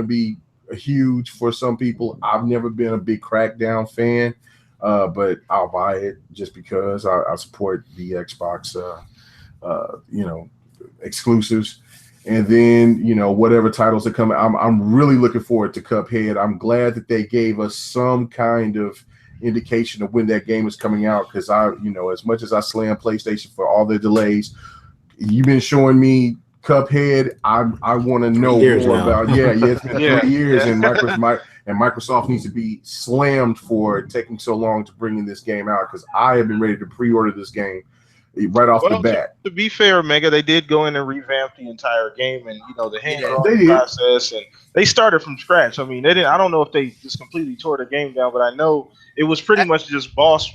be huge for some people. I've never been a big Crackdown fan, but I'll buy it just because I support the Xbox, exclusives. And then whatever titles that come out, I'm really looking forward to Cuphead. I'm glad that they gave us some kind of indication of when that game is coming out, because as much as I slam PlayStation for all their delays, you've been showing me Cuphead. I want to know more about. It's been 3 years, and Microsoft needs to be slammed for taking so long to bring in this game out, because I have been ready to pre-order this game right off the bat. To be fair, Mega, they did go in and revamp the entire game, and the hand-drawn process, and they started from scratch. I mean, they didn't. I don't know if they just completely tore the game down, but I know it was pretty much just boss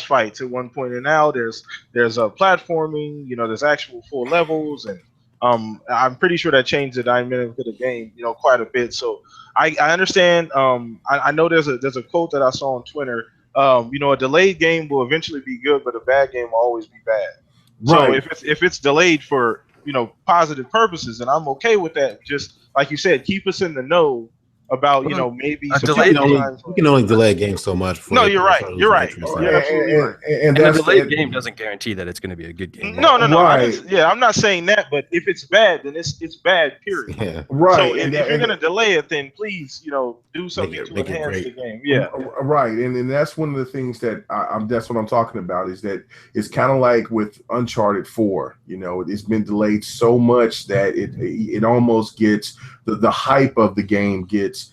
fights at one point, and now there's a platforming. There's actual full levels, and I'm pretty sure that changed the dynamic of the game, quite a bit. So I understand. I know there's a quote that I saw on Twitter you know, a delayed game will eventually be good, but a bad game will always be bad. Right. So if it's delayed for, you know, positive purposes, then I'm okay with that. Just like you said, keep us in the know about, you know, maybe a some delayed times. You can only delay a game so much. Before No, they you're right. start You're losing right. interest. You're absolutely right. And And a that's delayed game doesn't guarantee that it's going to be a good game. No. Right. I'm not saying that, but if it's bad, then it's bad. Period. Yeah. Right. So if you're gonna delay it, then please, you know, do something to make it enhance great. the game. Yeah. Right, and that's one of the things that I'm. That's what I'm talking about. Is that it's kind of like with Uncharted 4. You know, it's been delayed so much that it almost gets the hype of the game gets.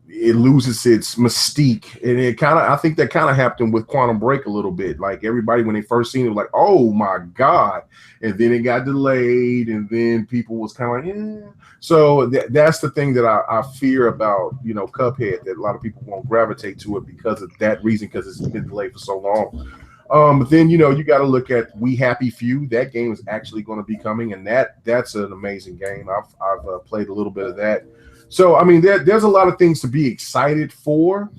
It loses its mystique, and I think that kind of happened with Quantum Break a little bit. Like everybody, when they first seen it, was like, "Oh my god!" And then it got delayed, and then people was kind of like, "Yeah." So that's the thing that I fear about, you know, Cuphead, that a lot of people won't gravitate to it because of that reason, because it's been delayed for so long. But then, you know, you got to look at We Happy Few. That game is actually going to be coming, and that's an amazing game. I've played a little bit of that. So, I mean, there's a lot of things to be excited for.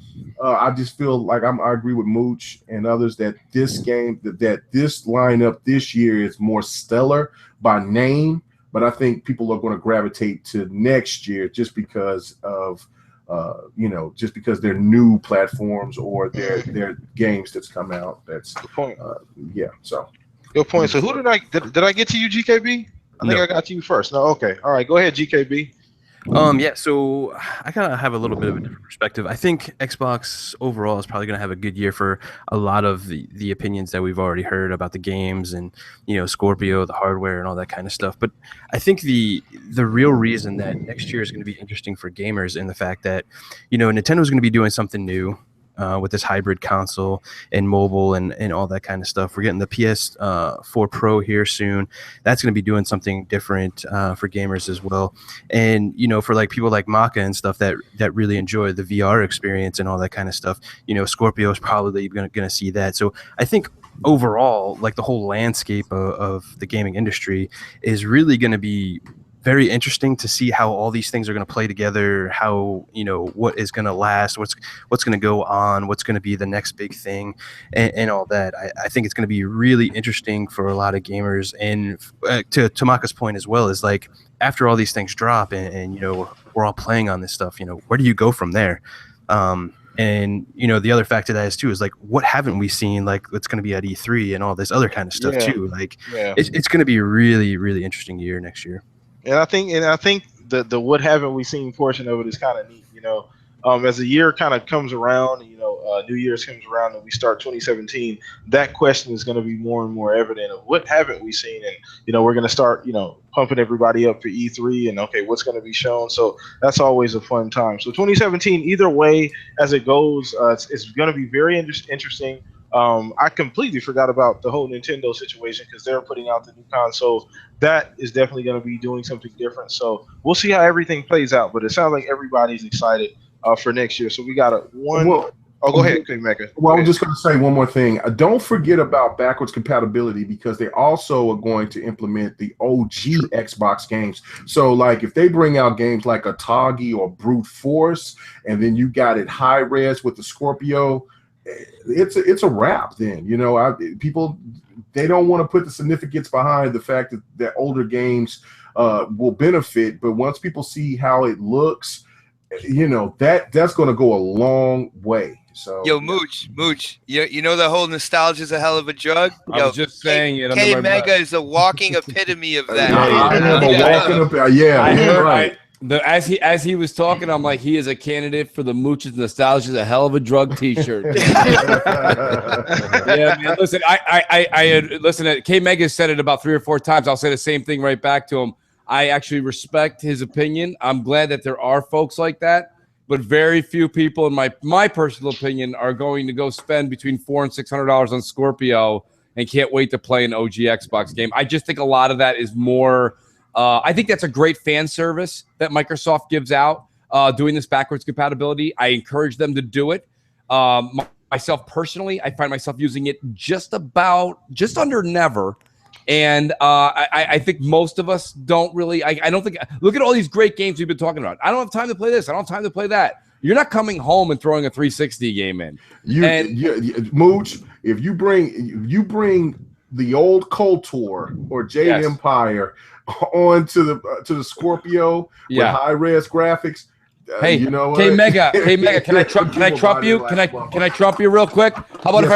I just feel like I agree with Mooch and others that this game, that this lineup this year is more stellar by name, but I think people are going to gravitate to next year just because of, you know, just because they're new platforms or they're games that's come out. That's Good point. Yeah. So Good point. So who did I get to you, GKB? I think I got to you first. No, okay. All right, go ahead, GKB. Yeah, so I kind of have a little bit of a different perspective. I think Xbox overall is probably going to have a good year for a lot of the opinions that we've already heard about the games and, you know, Scorpio, the hardware, and all that kind of stuff. But I think the real reason that next year is going to be interesting for gamers in the fact that, you know, Nintendo is going to be doing something new. With this hybrid console and mobile and all that kind of stuff. We're getting the PS4 Pro here soon. That's going to be doing something different for gamers as well. And, you know, for like people like Maka and stuff that really enjoy the VR experience and all that kind of stuff, you know, Scorpio is probably going to see that. So I think overall, like the whole landscape of the gaming industry is really going to be very interesting to see how all these things are going to play together, how, you know, what is going to last, what's going to go on, what's going to be the next big thing, and all that. I think it's going to be really interesting for a lot of gamers. And to Tamaka's point as well, is like after all these things drop and you know, we're all playing on this stuff, you know, where do you go from there? And, you know, the other factor that is too is like, what haven't we seen? Like, what's going to be at E3 and all this other kind of stuff too. Like, it's going to be a really, really interesting year next year. And I think the what haven't we seen portion of it is kind of neat, you know. As the year kind of comes around, you know, New Year's comes around and we start 2017, that question is going to be more and more evident of what haven't we seen, and you know, we're going to start, you know, pumping everybody up for E3 and okay, what's going to be shown. So that's always a fun time. So 2017, either way as it goes, it's going to be very interesting. I completely forgot about the whole Nintendo situation because they're putting out the new console. That is definitely going to be doing something different. So we'll see how everything plays out. But it sounds like everybody's excited for next year. So we got go ahead, Mecca. Well, I was just going to say one more thing. Don't forget about backwards compatibility because they also are going to implement the OG Xbox games. So, like, if they bring out games like Atagi or Brute Force, and then you got it high res with the Scorpio, it's a wrap. Then, you know, people, they don't want to put the significance behind the fact that older games will benefit, but once people see how it looks, you know, that's going to go a long way. So, yo, Mooch, you know the whole nostalgia is a hell of a drug. I was just saying it. K Mega is a walking epitome of that. I am a walking up. Yeah, I heard, right. As he was talking, I'm like, he is a candidate for the Mooch's Nostalgia is a hell of a drug T-shirt. Yeah, man. Listen, I listen. K Mega said it about 3 or 4 times. I'll say the same thing right back to him. I actually respect his opinion. I'm glad that there are folks like that, but very few people, in my personal opinion, are going to go spend between $400 and $600 on Scorpio and can't wait to play an OG Xbox game. I just think a lot of that is more. I think that's a great fan service that Microsoft gives out, doing this backwards compatibility. I encourage them to do it. Myself personally, I find myself using it just under never. And I think most of us don't really. I don't think. Look at all these great games we've been talking about. I don't have time to play this. I don't have time to play that. You're not coming home and throwing a 360 game in. Mooch, if you bring the old KOTOR or Jade Empire onto the Scorpio with high res graphics. Hey, you know what? Hey Mega, can I trump you? Can I trump you real quick? How about if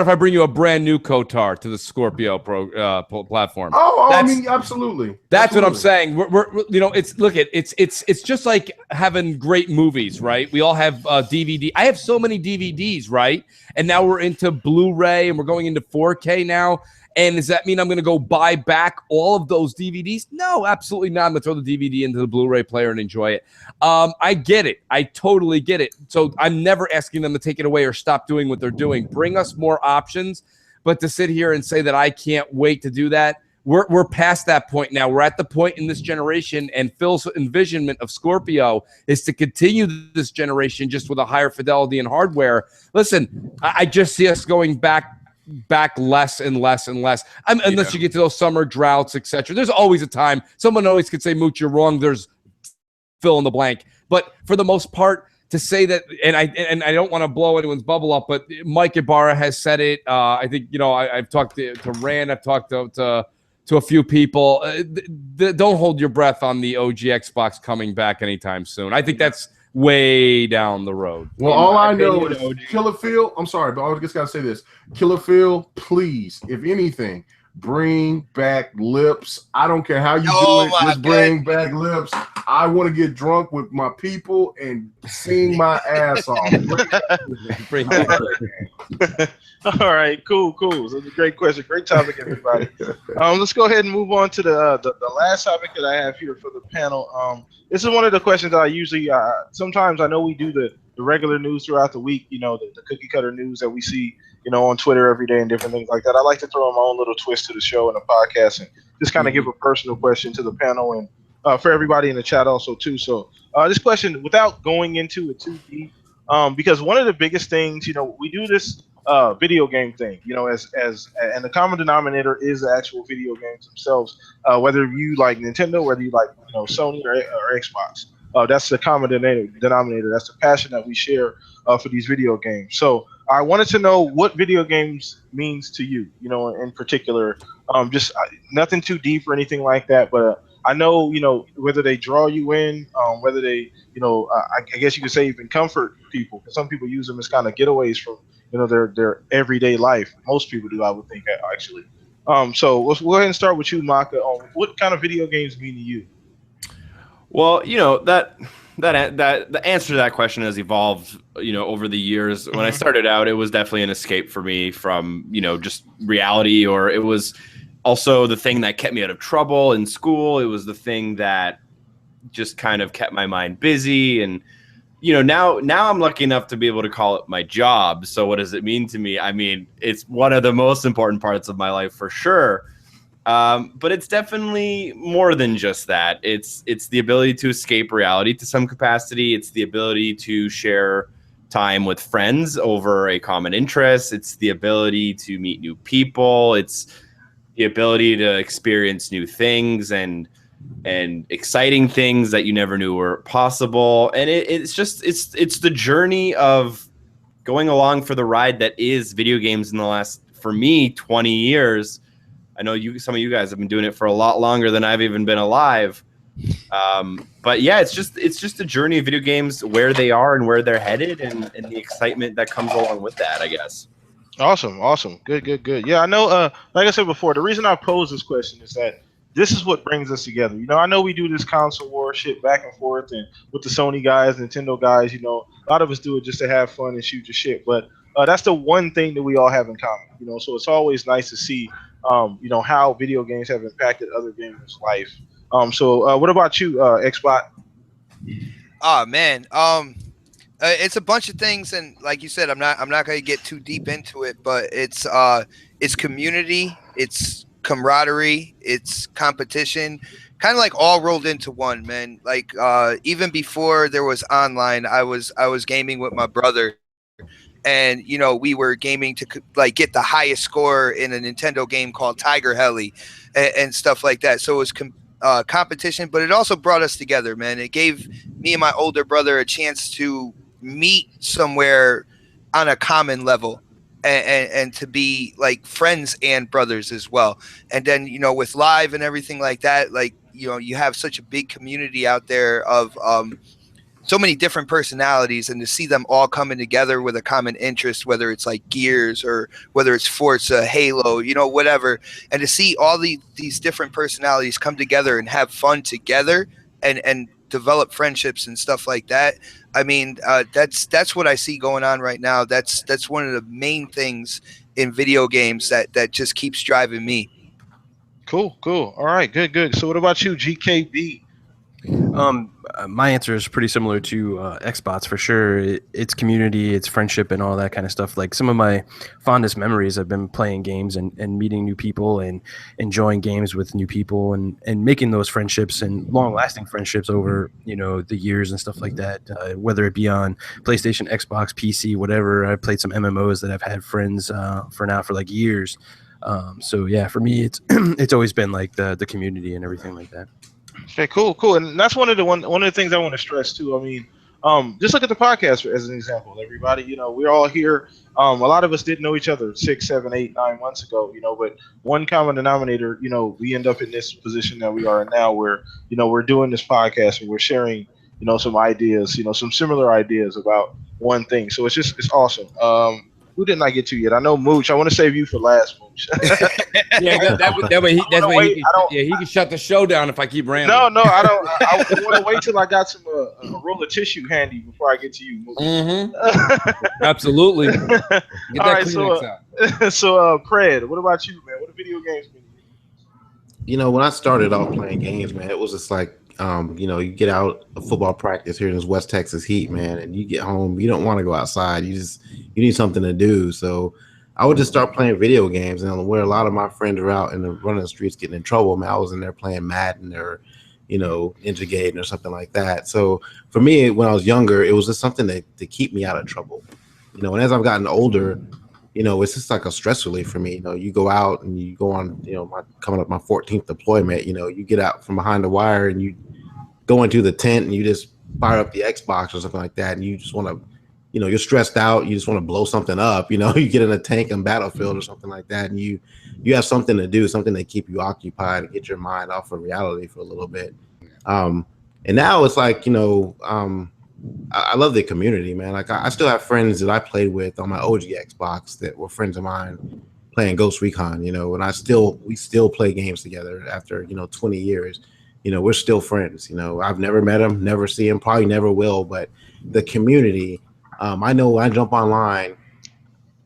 I bring you a brand new KOTOR to the Scorpio platform? I mean, absolutely. That's what I'm saying. We're it's just like having great movies, right? We all have DVD. I have so many DVDs, right? And now we're into Blu-ray and we're going into 4K now. And does that mean I'm going to go buy back all of those DVDs? No, absolutely not. I'm going to throw the DVD into the Blu-ray player and enjoy it. I get it. I totally get it. So I'm never asking them to take it away or stop doing what they're doing. Bring us more options. But to sit here and say that I can't wait to do that, we're past that point now. We're at the point in this generation, and Phil's envisionment of Scorpio is to continue this generation just with a higher fidelity and hardware. Listen, I just see us going back less and less and less. Unless you get to those summer droughts, etc. There's always a time. Someone always could say, Mooch, you're wrong. There's fill in the blank. But for the most part, to say that, and I don't want to blow anyone's bubble up, but Mike Ibarra has said it. I think, I've talked to Rand. I've talked to a few people. Don't hold your breath on the OG Xbox coming back anytime soon. I think that's way down the road. Well, all I know is Killer Phil. I'm sorry, but I just gotta say this. Killer Phil, please, if anything, bring back lips. I don't care how you do it. Just bring back lips. I want to get drunk with my people and sing my ass off. All right, cool. So it's a great question, great topic, everybody. Let's go ahead and move on to the last topic that I have here for the panel. This is one of the questions that I usually sometimes I know we do the regular news throughout the week, the cookie cutter news that we see, on Twitter every day and different things like that. I like to throw my own little twist to the show and the podcast and just kind of give a personal question to the panel and for everybody in the chat also too. So this question, without going into it too deep, because one of the biggest things, we do this video game thing, and the common denominator is the actual video games themselves. Whether you like Nintendo, whether you like Sony or Xbox, that's the common denominator. That's the passion that we share for these video games. So I wanted to know what video games means to you, in particular. Just nothing too deep or anything like that, but I know, whether they draw you in, whether they, I guess you could say even comfort people, because some people use them as kind of getaways from, their everyday life. Most people do, I would think, actually. So let's go ahead and start with you, Maka. What kind of video games mean to you? Well, that the answer to that question has evolved, over the years. When I started out, it was definitely an escape for me from, just reality, or it was also the thing that kept me out of trouble in school. It was the thing that just kind of kept my mind busy. And, now I'm lucky enough to be able to call it my job. So what does it mean to me? I mean, it's one of the most important parts of my life for sure. But it's definitely more than just that. It's the ability to escape reality to some capacity. It's the ability to share time with friends over a common interest. It's the ability to meet new people. It's the ability to experience new things and exciting things that you never knew were possible. And it's the journey of going along for the ride that is video games in the last, for me, 20 years. I know some of you guys have been doing it for a lot longer than I've even been alive. But yeah, it's just a journey of video games, where they are and where they're headed, and the excitement that comes along with that, I guess. Awesome. Good. Yeah, I know, like I said before, the reason I pose this question is that this is what brings us together. I know we do this console war shit back and forth, and with the Sony guys, Nintendo guys, a lot of us do it just to have fun and shoot the shit. But that's the one thing that we all have in common, so it's always nice to see, how video games have impacted other gamers' life. So what about you, Xbot? Oh man, it's a bunch of things, and like you said, I'm not gonna get too deep into it, but it's community, it's camaraderie, it's competition, kind of like all rolled into one, man. Like even before there was online, I was gaming with my brother, and we were gaming to like get the highest score in a Nintendo game called Tiger Heli and stuff like that. So it was competition, but it also brought us together, man. It gave me and my older brother a chance to meet somewhere on a common level, and to be like friends and brothers as well. And then, you know, with live and everything like that, like, you know, you have such a big community out there of so many different personalities, and to see them all coming together with a common interest, whether it's like Gears or whether it's Forza, Halo, you know, whatever, and to see all these different personalities come together and have fun together and develop friendships and stuff like that. I mean, that's what I see going on right now. That's one of the main things in video games that just keeps driving me. Cool. All right, good. So what about you, GKB? My answer is pretty similar to Xbox for sure. It's community, it's friendship, and all that kind of stuff. Like some of my fondest memories have been playing games and meeting new people and enjoying games with new people and making those friendships and long-lasting friendships over, you know, the years and stuff like that. Whether it be on PlayStation, Xbox, PC, whatever. I played some MMOs that I've had friends for like years. So yeah, for me, it's it's always been like the community and everything like that. Okay, cool, and that's one of the things I want to stress too. I mean, just look at the podcast as an example. Everybody, you know, we're all here. A lot of us didn't know each other 6, 7, 8, 9 months ago, you know, but one common denominator, you know, we end up in this position that we are in now, where, you know, we're doing this podcast and we're sharing, you know, some ideas, you know, some similar ideas about one thing. So it's awesome. Who didn't I get to yet? I know Mooch. I want to save you for last, Mooch. Yeah, that way he can shut the show down if I keep rambling. No, I don't. I want to wait till I got some a roll of tissue handy before I get to you, Mooch. Mm-hmm. Absolutely. Get that Kleenex out. So, Cred, what about you, man? What are video games been? You know, when I started off playing games, man, it was just like, you know, you get out of football practice here in this West Texas heat, man, and you get home, you don't want to go outside. You need something to do. So I would just start playing video games, and where a lot of my friends are out and running the streets getting in trouble, man, I was in there playing Madden or, you know, Ninja Gaiden or something like that. So for me, when I was younger, it was just something to keep me out of trouble. You know, and as I've gotten older, you know, it's just like a stress relief for me. You know, you go out and you go on, you know, coming up my 14th deployment, you know, you get out from behind the wire and you go into the tent and you just fire up the Xbox or something like that. And you just want to, you know, you're stressed out. You just want to blow something up, you know, you get in a tank on Battlefield or something like that. And you have something to do, something to keep you occupied and get your mind off of reality for a little bit. And now it's like, you know, I love the community, man. Like I still have friends that I played with on my OG Xbox that were friends of mine playing Ghost Recon, you know, and we still play games together after, you know, 20 years. You know, we're still friends. You know, I've never met him, never see him, probably never will. But the community, I know when I jump online,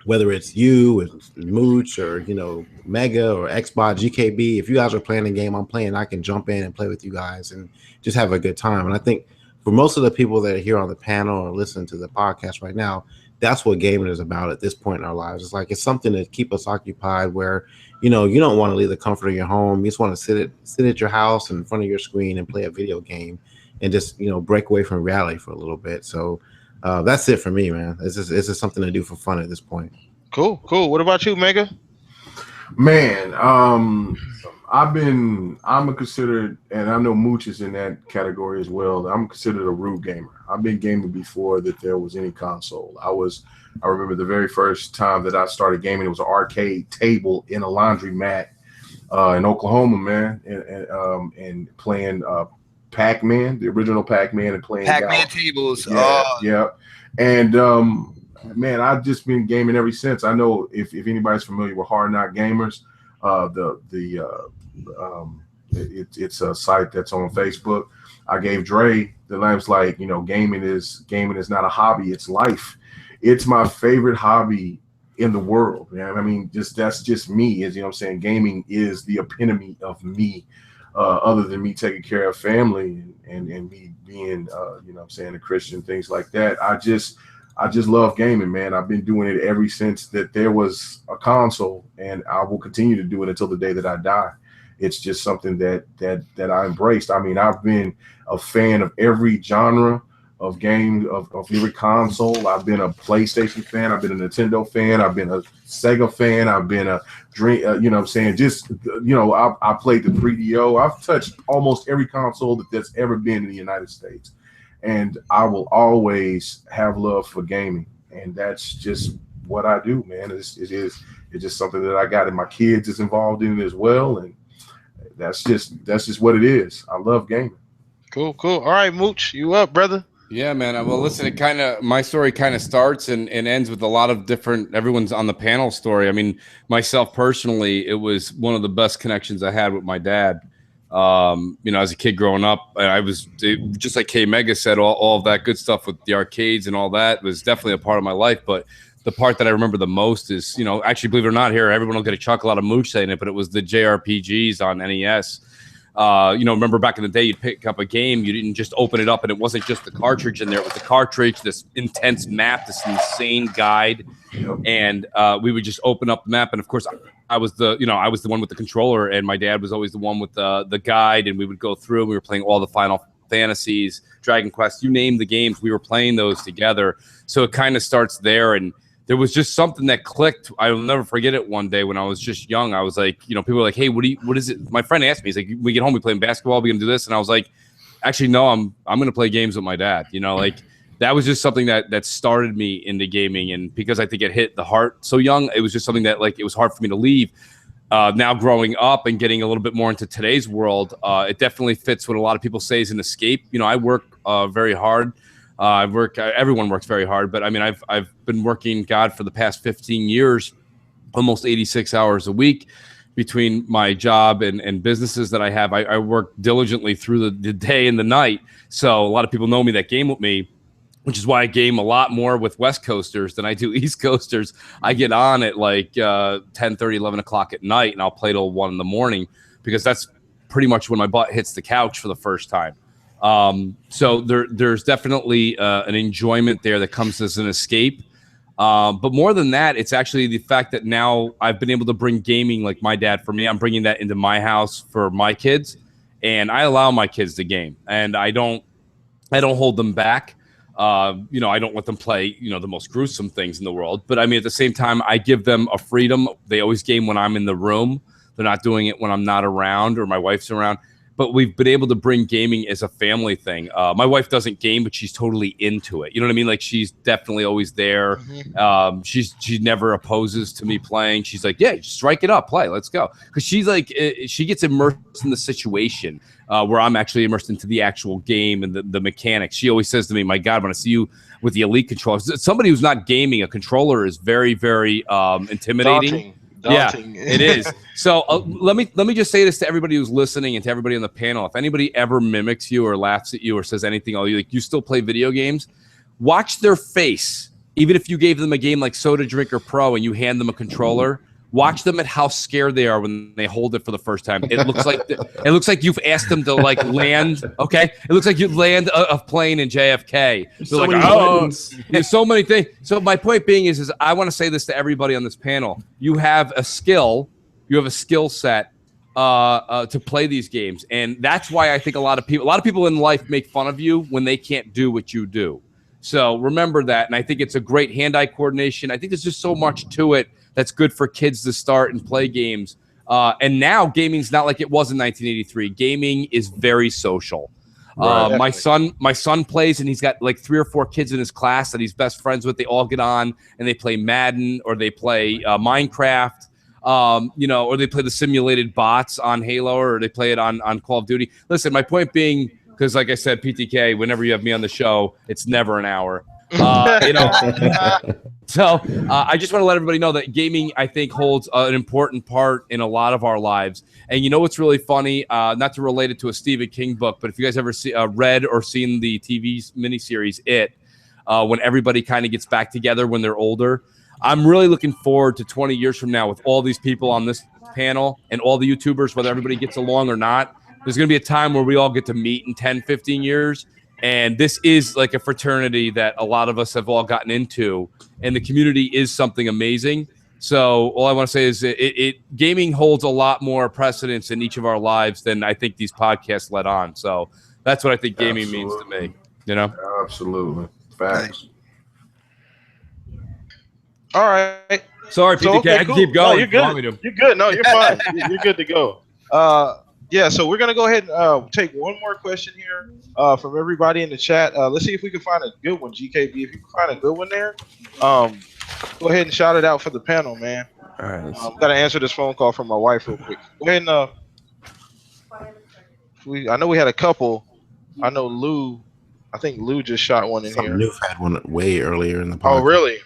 whether it's you and Mooch or, you know, Mega or Xbox, GKB, if you guys are playing a game I'm playing, I can jump in and play with you guys and just have a good time. And I think for most of the people that are here on the panel or listening to the podcast right now, that's what gaming is about at this point in our lives. It's like it's something to keep us occupied where, you know, you don't want to leave the comfort of your home. You just want to sit at your house in front of your screen and play a video game and just, you know, break away from reality for a little bit. So that's it for me, man. It's just something to do for fun at this point. Cool. What about you, Mega? Man, I'm considered, and I know Mooch is in that category as well. I'm considered a rude gamer. I've been gaming before that there was any console. I remember the very first time that I started gaming, it was an arcade table in a laundromat in Oklahoma, man, and playing Pac-Man, the original Pac-Man, and playing Pac-Man tables. Yeah. And man, I've just been gaming ever since. I know if anybody's familiar with Hard Knock Gamers, it's a site that's on Facebook. I gave Dre the name's like, you know, gaming is not a hobby, it's life. It's my favorite hobby in the world, man. I mean, that's just me. Is, you know what I'm saying? Gaming is the epitome of me, other than me taking care of family and me being, you know what I'm saying, a Christian, things like that. I just love gaming, man. I've been doing it ever since that there was a console, and I will continue to do it until the day that I die. It's just something that I embraced. I mean, I've been a fan of every genre of every console. I've been a PlayStation fan. I've been a Nintendo fan. I've been a Sega fan. I've been a Dream. You know what I'm saying? Just, I played the 3DO. I've touched almost every console that's ever been in the United States. And I will always have love for gaming. And that's just what I do, man. It's just something that I got, and my kids is involved in it as well. And that's just what it is. I love gaming. Cool. All right, Mooch, you up, brother? Yeah, man. Well, listen, my story kind of starts and ends with a lot of different, everyone's on the panel story. I mean, myself personally, it was one of the best connections I had with my dad. As a kid growing up, I was just like K Mega said, all of that good stuff with the arcades and all that was definitely a part of my life. But the part that I remember the most is, actually, believe it or not, here, everyone will get a chuckle out of Mooch saying it, but it was the JRPGs on NES. Remember back in the day, you'd pick up a game, you didn't just open it up, and it wasn't just the cartridge in there. It was the cartridge, this intense map, this insane guide, and we would just open up the map. And of course, I was the one with the controller, and my dad was always the one with the guide, and we would go through. We were playing all the Final Fantasies, Dragon Quest, you name the games, we were playing those together. So it kind of starts there, and there was just something that clicked. I will never forget it. One day when I was just young, I was like, people were like, "Hey, what is it?" My friend asked me, he's like, "We get home, we play basketball, we gonna do this?" And I was like, "Actually, no, I'm gonna play games with my dad." That was just something that started me into gaming, and because I think it hit the heart so young, it was just something that it was hard for me to leave. Now growing up and getting a little bit more into today's world, it definitely fits what a lot of people say is an escape. I work very hard. Everyone works very hard, but I mean, I've been working, for the past 15 years, almost 86 hours a week between my job and businesses that I have. I work diligently through the day and the night. So a lot of people know me that game with me, which is why I game a lot more with West Coasters than I do East Coasters. I get on at 10:30, 11 o'clock at night, and I'll play till 1 in the morning, because that's pretty much when my butt hits the couch for the first time. So there's definitely an enjoyment there that comes as an escape. But more than that, it's actually the fact that now I've been able to bring gaming, like my dad, for me, I'm bringing that into my house for my kids, and I allow my kids to game, and I don't hold them back. I don't let them play, the most gruesome things in the world. But I mean, at the same time, I give them a freedom. They always game when I'm in the room. They're not doing it when I'm not around or my wife's around. But we've been able to bring gaming as a family thing. My wife doesn't game, but she's totally into it. You know what I mean? She's definitely always there. Mm-hmm. She never opposes to me playing. She's like, yeah, strike it up, play, let's go. Because she's like, she gets immersed in the situation where I'm actually immersed into the actual game and the mechanics. She always says to me, my God, when I see you with the Elite controllers, somebody who's not gaming, a controller is very, very intimidating. Daunting. Yeah, it is. So let me just say this to everybody who's listening and to everybody on the panel. If anybody ever mimics you or laughs at you or says anything, you still play video games, watch their face. Even if you gave them a game like Soda Drinker Pro and you hand them a controller, watch them at how scared they are when they hold it for the first time. It looks like you've asked them to land. Okay, it looks like you land a plane in JFK. There's so many things. So my point being is I want to say this to everybody on this panel. You have a skill. You have a skill set to play these games, and that's why I think a lot of people in life make fun of you when they can't do what you do. So remember that, and I think it's a great hand-eye coordination. I think there's just so much to it that's good for kids to start and play games. And now gaming's not like it was in 1983. Gaming is very social. Right, my son plays, and he's got 3 or 4 kids in his class that he's best friends with. They all get on and they play Madden, or they play Minecraft, or they play the simulated bots on Halo, or they play it on Call of Duty. Listen, my point being, because like I said, PTK, whenever you have me on the show, it's never an hour. So I just want to let everybody know that gaming, I think, holds an important part in a lot of our lives. And what's really funny, not to relate it to a Stephen King book, but if you guys ever read or seen the TV miniseries It, when everybody kind of gets back together when they're older, I'm really looking forward to 20 years from now with all these people on this panel and all the YouTubers, whether everybody gets along or not. There's going to be a time where we all get to meet in 10, 15 years. And this is like a fraternity that a lot of us have all gotten into. And the community is something amazing. So all I want to say is gaming holds a lot more precedence in each of our lives than I think these podcasts let on. So that's what I think gaming means to me. You know. Absolutely. Facts. All right. Sorry, PTK. okay, I can cool. keep going. No, you're if you want good. me to. You're good. No, you're fine. You're good to go. Yeah. So we're gonna go ahead and take one more question here from everybody in the chat. Let's see if we can find a good one, GKB. If you can find a good one there, go ahead and shout it out for the panel, man. All right. Gotta answer this phone call from my wife real quick. Go ahead and I know we had a couple. I know Lou. I think Lou just shot one in here. Noof had one way earlier in the Oh, podcast. really?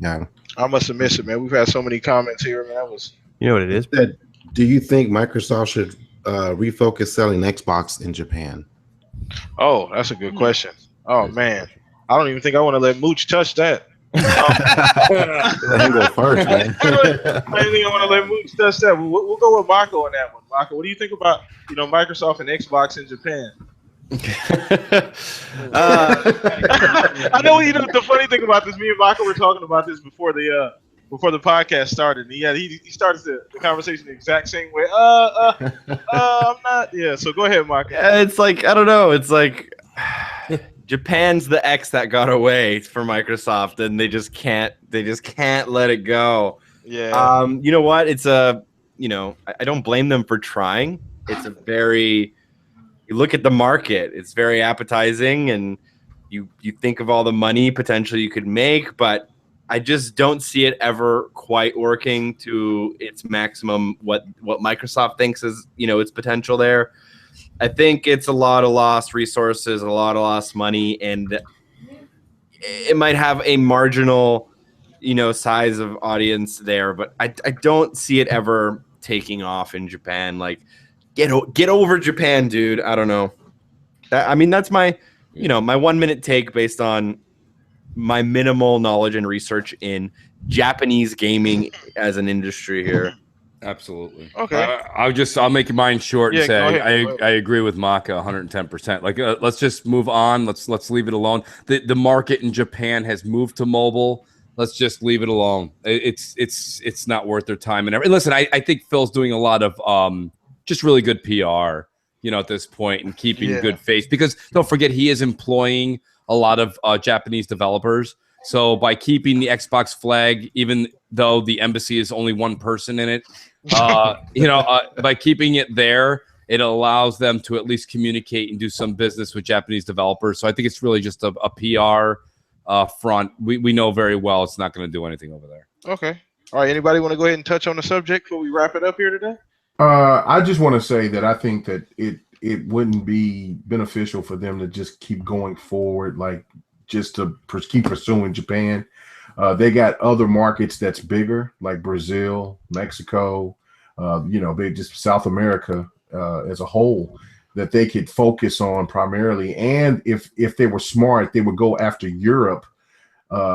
Yeah. I must have missed it, man. We've had so many comments here, man. That was. You know what it is? Do you think Microsoft should refocus selling Xbox in Japan? Oh, that's a good question. Oh man, I don't even think I want to let Mooch touch that. Let him go first, man. I don't think I want to let Mooch touch that. We'll go with Mako on that one. Mako, what do you think about Microsoft and Xbox in Japan? I know the funny thing about this, me and Mako were talking about this before the podcast started. And he started the conversation the exact same way. I'm not. Yeah. So go ahead, Mako. It's like, I don't know. It's like Japan's the X that got away for Microsoft, and they just can't let it go. Yeah. You know what? It's I don't blame them for trying. It's you look at the market, it's very appetizing, and you think of all the money potentially you could make, but I just don't see it ever quite working to its maximum, what Microsoft thinks is, its potential there. I think it's a lot of lost resources, a lot of lost money, and it might have a marginal, size of audience there, but I don't see it ever taking off in Japan. Like, get over Japan, dude. I don't know. That's my, my 1 minute take based on my minimal knowledge and research in Japanese gaming as an industry here. Absolutely. Okay. I'll make mine short and Yeah, say go ahead. I agree with Maka 110%. Like, let's just move on. Let's leave it alone. The market in Japan has moved to mobile. Let's just leave it alone. It's not worth their time. And listen, I think Phil's doing a lot of just really good PR, at this point, and keeping good face, because don't forget, he is employing a lot of Japanese developers. So by keeping the Xbox flag, even though the embassy is only one person in it, by keeping it there, it allows them to at least communicate and do some business with Japanese developers. So I think it's really just a PR front. We know very well it's not going to do anything over there. Okay. All right. Anybody want to go ahead and touch on the subject before we wrap it up here today? I just want to say that I think that it wouldn't be beneficial for them to just keep going forward, like just to keep pursuing Japan. They got other markets that's bigger, like Brazil, Mexico, just South America as a whole, that they could focus on primarily. And if they were smart, they would go after Europe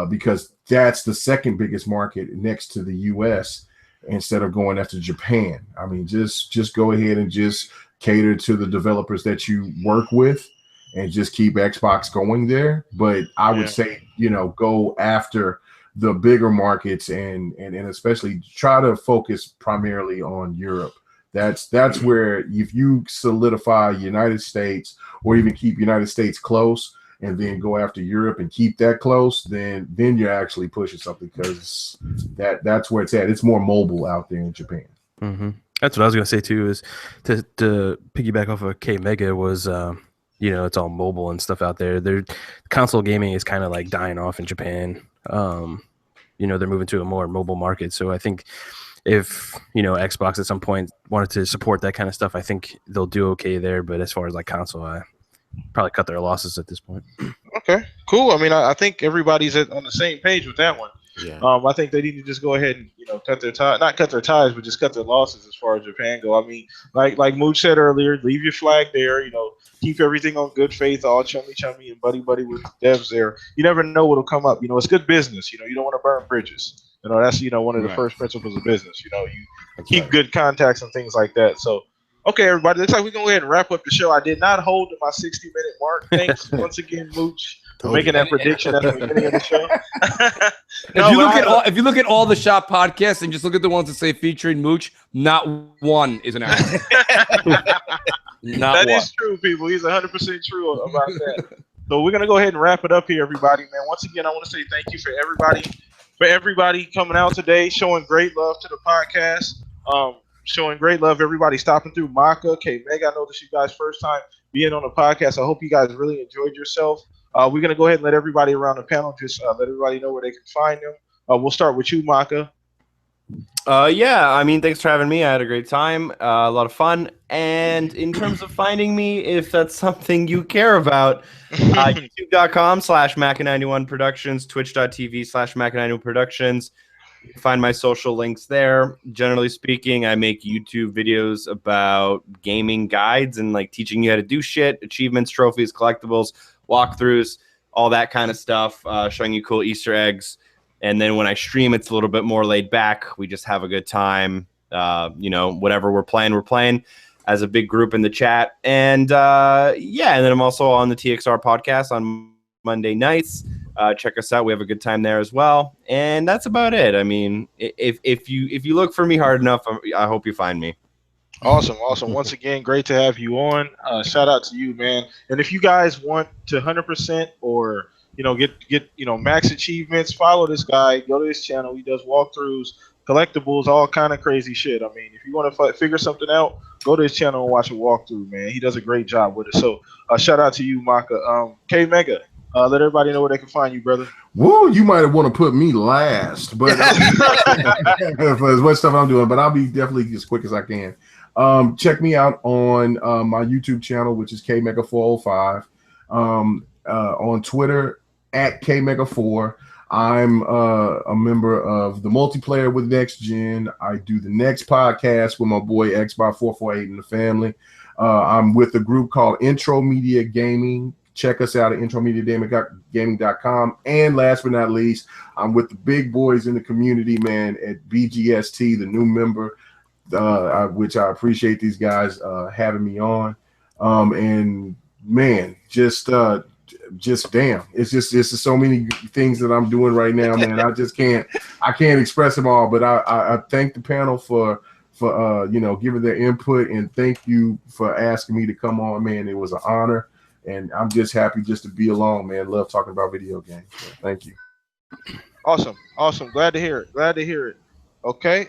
because that's the second biggest market next to the U.S., instead of going after Japan. I mean, just go ahead and just cater to the developers that you work with and just keep Xbox going there. But I would say, go after the bigger markets and especially try to focus primarily on Europe. That's where, if you solidify United States or even keep United States close and then go after Europe and keep that close, then you're actually pushing something, because that's where it's at. It's more mobile out there in Japan. Mm-hmm. That's what I was gonna say too. Is to piggyback off of K Mega was, it's all mobile and stuff out there. Their console gaming is kind of like dying off in Japan. They're moving to a more mobile market. So I think if Xbox at some point wanted to support that kind of stuff, I think they'll do okay there. But as far as like console, I probably cut their losses at this point. Okay, cool. I think everybody's on the same page with that one. Yeah. I think they need to just go ahead and cut their ties, not cut their ties, but just cut their losses as far as Japan go. Like Mooch said earlier, leave your flag there. Keep everything on good faith, all chummy and buddy with devs there. You never know what'll come up. It's good business. You don't want to burn bridges. That's one of the first principles of business. You keep good contacts and things like that. So. Okay, everybody. Looks like we're going to go ahead and wrap up the show. I did not hold to my 60-minute mark. Thanks once again, Mooch, for making that prediction at the beginning of the show. If you look at all the shop podcasts and just look at the ones that say featuring Mooch, not one is an hour. That is true, people. He's 100% true about that. So we're gonna go ahead and wrap it up here, everybody, man. Once again, I want to say thank you for everybody coming out today, showing great love to the podcast. Showing great love, everybody stopping through. Maka, K Meg, I know this is you guys' first time being on the podcast. I hope you guys really enjoyed yourself. We're gonna go ahead and let everybody around the panel just let everybody know where they can find them. We'll start with you, Maka. Yeah, I mean, thanks for having me. I had a great time, a lot of fun. And in terms of finding me, if that's something you care about, youtube.com/Maca91 Productions, twitch.tv/Maca91 Productions. You can find my social links there. Generally speaking, I make YouTube videos about gaming guides and like teaching you how to do shit, achievements, trophies, collectibles, walkthroughs, all that kind of stuff, showing you cool Easter eggs. And then when I stream, it's a little bit more laid back. We just have a good time. Whatever we're playing as a big group in the chat. And and then I'm also on the TXR podcast on Monday nights. Check us out. We have a good time there as well. And that's about it. I mean, if you look for me hard enough, I hope you find me. Awesome. Once again, great to have you on. Shout out to you, man. And if you guys want to 100% or get max achievements, follow this guy. Go to his channel. He does walkthroughs, collectibles, all kind of crazy shit. I mean, if you want to figure something out, go to his channel and watch a walkthrough, man. He does a great job with it. So shout out to you, Maka. K Mega, let everybody know where they can find you, brother. Woo, you might want to put me last, but for as much stuff I'm doing, but I'll be definitely as quick as I can. Check me out on my YouTube channel, which is KMega405. On Twitter at KMega4. I'm a member of the multiplayer with Next Gen. I do the next podcast with my boy Xbox448 and the family. I'm with a group called Intro Media Gaming. Check us out at intromediagaming.com. And last but not least, I'm with the big boys in the community, man, at BGST, the new member, which I appreciate these guys having me on. And man, just damn, it's just so many things that I'm doing right now, man. I can't express them all, but I thank the panel for giving their input, and thank you for asking me to come on, man. It was an honor, and I'm just happy just to be along, man. Love talking about video games. So thank you. Awesome. Glad to hear it. Okay.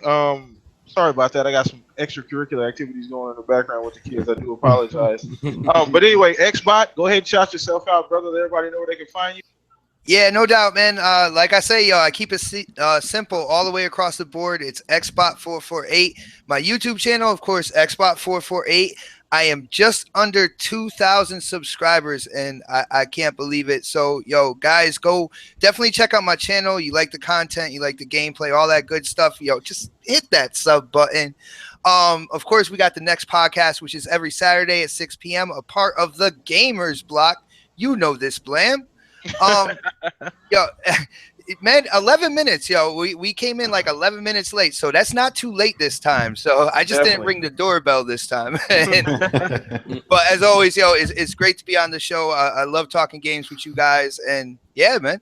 Sorry about that. I got some extracurricular activities going on in the background with the kids. I do apologize. But anyway, Xbot, go ahead and shout yourself out, brother. Let everybody know where they can find you. Yeah, no doubt, man. Like I say, I keep it simple all the way across the board. It's Xbot448. My YouTube channel, of course, Xbot448. I am just under 2,000 subscribers, and I can't believe it. So, guys, go definitely check out my channel. You like the content, you like the gameplay, all that good stuff. Just hit that sub button. Of course, we got the next podcast, which is every Saturday at 6 p.m., a part of the Gamers Block. You know this, Blam. Man, 11 minutes, we came in like 11 minutes late, so that's not too late this time. So I just didn't ring the doorbell this time. But as always, it's great to be on the show. I love talking games with you guys, and yeah, man.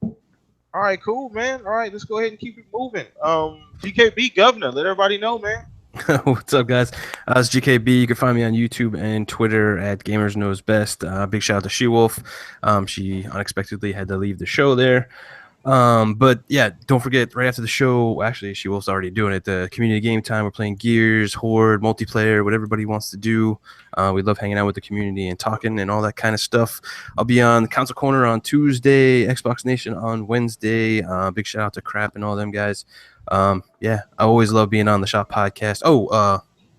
All right, cool, man. All right, let's go ahead and keep it moving. GKB Governor, let everybody know, man. What's up, guys? It's GKB. You can find me on YouTube and Twitter at Gamers Knows Best. Big shout out to She-Wolf. She unexpectedly had to leave the show there. But yeah, don't forget, right after the show, actually, She-Wolf's already doing it, the community game time. We're playing Gears, Horde, multiplayer, what everybody wants to do. We love hanging out with the community and talking and all that kind of stuff. I'll be on the Console Corner on Tuesday, Xbox Nation on Wednesday. Big shout out to Crap and all them guys. Yeah, I always love being on the Shop podcast.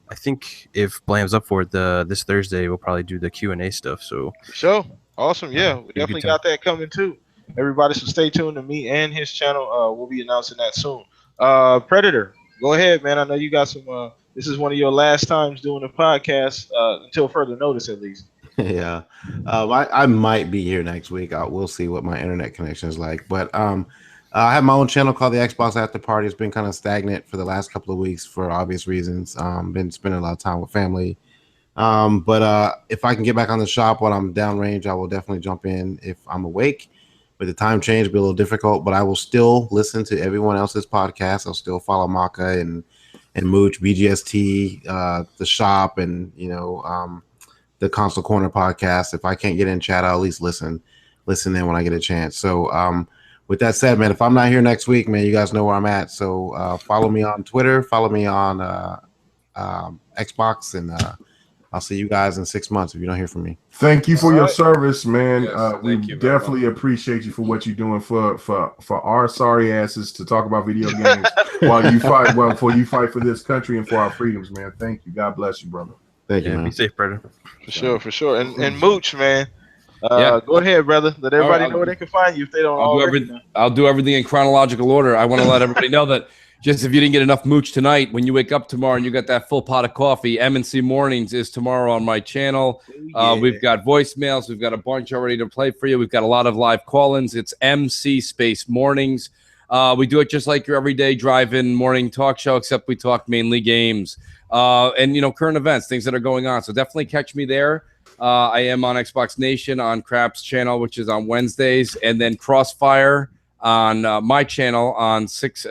I think if Blam's up for it, this Thursday we'll probably do the Q&A stuff. So sure, awesome. Yeah, we definitely got that coming too. Everybody should stay tuned to me and his channel. We'll be announcing that soon. Predator, go ahead, man. I know you got some. This is one of your last times doing a podcast until further notice, at least. Yeah, I might be here next week. We'll see what my internet connection is like. But I have my own channel called the Xbox After Party. It's been kind of stagnant for the last couple of weeks for obvious reasons. Been spending a lot of time with family. But if I can get back on the shop while I'm downrange, I will definitely jump in if I'm awake. With the time change, it'll be a little difficult, but I will still listen to everyone else's podcast. I'll still follow Maka and Mooch, BGST, the shop, and the Console Corner podcast. If I can't get in chat, I'll at least listen in when I get a chance. So with that said, man, if I'm not here next week, man, you guys know where I'm at. So follow me on Twitter, follow me on Xbox, and I'll see you guys in 6 months if you don't hear from me. Thank you for your service, man. Yes, We definitely appreciate you for what you're doing for our sorry asses to talk about video games while you fight. Well, before you fight for this country and for our freedoms, man. Thank you. God bless you, brother. Thank you, man. Be safe, brother. For sure. And Mooch, man. Go ahead, brother. Let everybody know where they can find you if they don't already. I'll do everything in chronological order. I want to let everybody know that just if you didn't get enough Mooch tonight, when you wake up tomorrow and you got that full pot of coffee, M&C Mornings is tomorrow on my channel. We've got voicemails. We've got a bunch already to play for you. We've got a lot of live call-ins. It's MC Space Mornings. We do it just like your everyday drive-in morning talk show, except we talk mainly games and, current events, things that are going on. So definitely catch me there. I am on Xbox Nation on Crap's channel, which is on Wednesdays, and then Crossfire on my channel on 6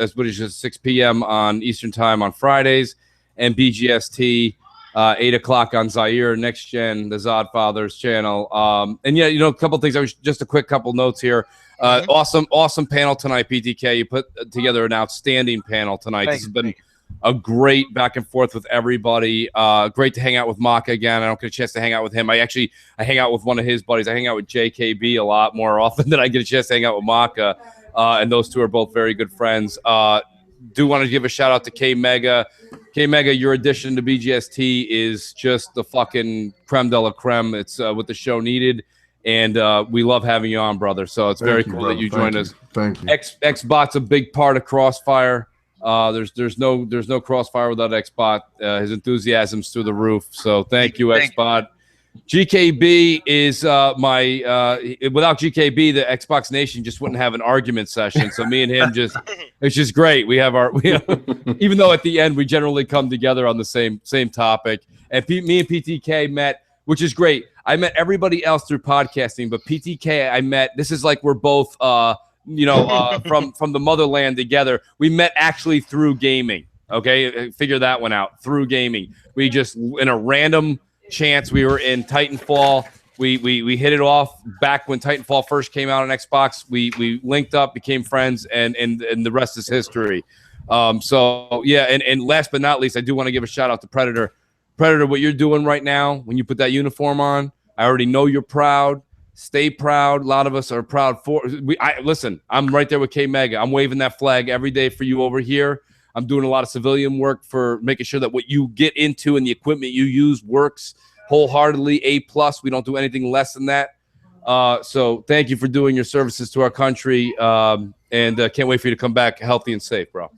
p.m. on Eastern Time on Fridays, and BGST 8 o'clock on Zaire Next Gen, the Zodfathers channel. And a couple things. Just a quick couple notes here. Awesome panel tonight, PTK. You put together an outstanding panel tonight. This has been a great back and forth with everybody. Great to hang out with Maka again. I don't get a chance to hang out with him. I hang out with one of his buddies. I hang out with JKB a lot more often than I get a chance to hang out with Maka. And those two are both very good friends. Do want to give a shout out to K Mega. K Mega, your addition to BGST is just the fucking creme de la creme. It's what the show needed. And we love having you on, brother. So it's very cool that you joined us. Thank you. Xbot's a big part of Crossfire. There's no Crossfire without Xbot. His enthusiasm's through the roof. So thank you, Xbot. GKB is without GKB, the Xbox Nation just wouldn't have an argument session. So me and him it's just great. We have even though at the end we generally come together on the same topic. And me and PTK met, which is great. I met everybody else through podcasting, but PTK I met. This is like we're both from the motherland together. We met actually through gaming. Okay, figure that one out. Through gaming, we just in a random chance we were in Titanfall. We hit it off back when Titanfall first came out on Xbox. We linked up, became friends, and the rest is history. So yeah, and last but not least, I do want to give a shout out to Predator. Predator, what you're doing right now when you put that uniform on, I already know you're proud. Stay proud. A lot of us are proud for. Listen, I'm right there with K Mega. I'm waving that flag every day for you over here. I'm doing a lot of civilian work for making sure that what you get into and the equipment you use works wholeheartedly. A+. We don't do anything less than that. So thank you for doing your services to our country. And can't wait for you to come back healthy and safe, bro.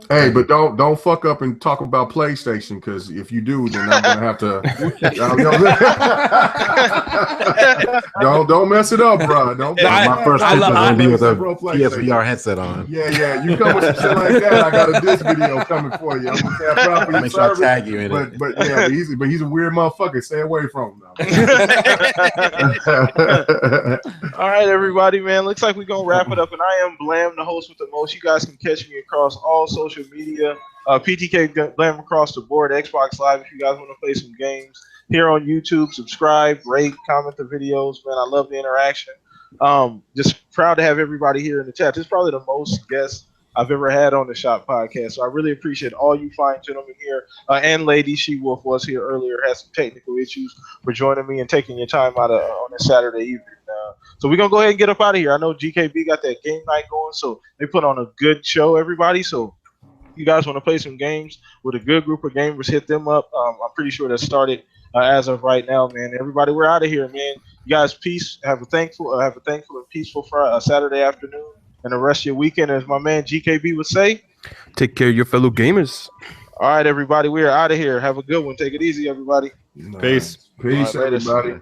Hey, but don't fuck up and talk about PlayStation, because if you do, then I'm gonna have to. don't mess it up, bro. Don't. My first pick is gonna be with a PSVR headset on. Yeah. You come with some shit like that, I got a disc video coming for you. I'm gonna say proud for your Make sure service, I tag you in it. But he's a weird motherfucker. Stay away from him. All right, everybody, man. Looks like we're gonna wrap it up, and I am Blam, the host with the most. You guys can catch me across all social media. PTK Blam across the board. Xbox Live if you guys want to play some games. Here on YouTube, subscribe, rate, comment the videos. Man, I love the interaction. Just proud to have everybody here in the chat. This is probably the most guests I've ever had on the Shop Podcast. So I really appreciate all you fine gentlemen here. And lady, She-Wolf was here earlier, had some technical issues, for joining me and taking your time out on this Saturday evening. So we're going to go ahead and get up out of here. I know GKB got that game night going, so they put on a good show, everybody. So you guys want to play some games with a good group of gamers, hit them up. I'm pretty sure that started as of right now, man. Everybody, we're out of here, man. You guys, peace. Have a thankful and peaceful Friday, Saturday afternoon, and the rest of your weekend, as my man GKB would say. Take care of your fellow gamers. All right, everybody, we are out of here. Have a good one. Take it easy, everybody. Peace. Peace, All right, everybody.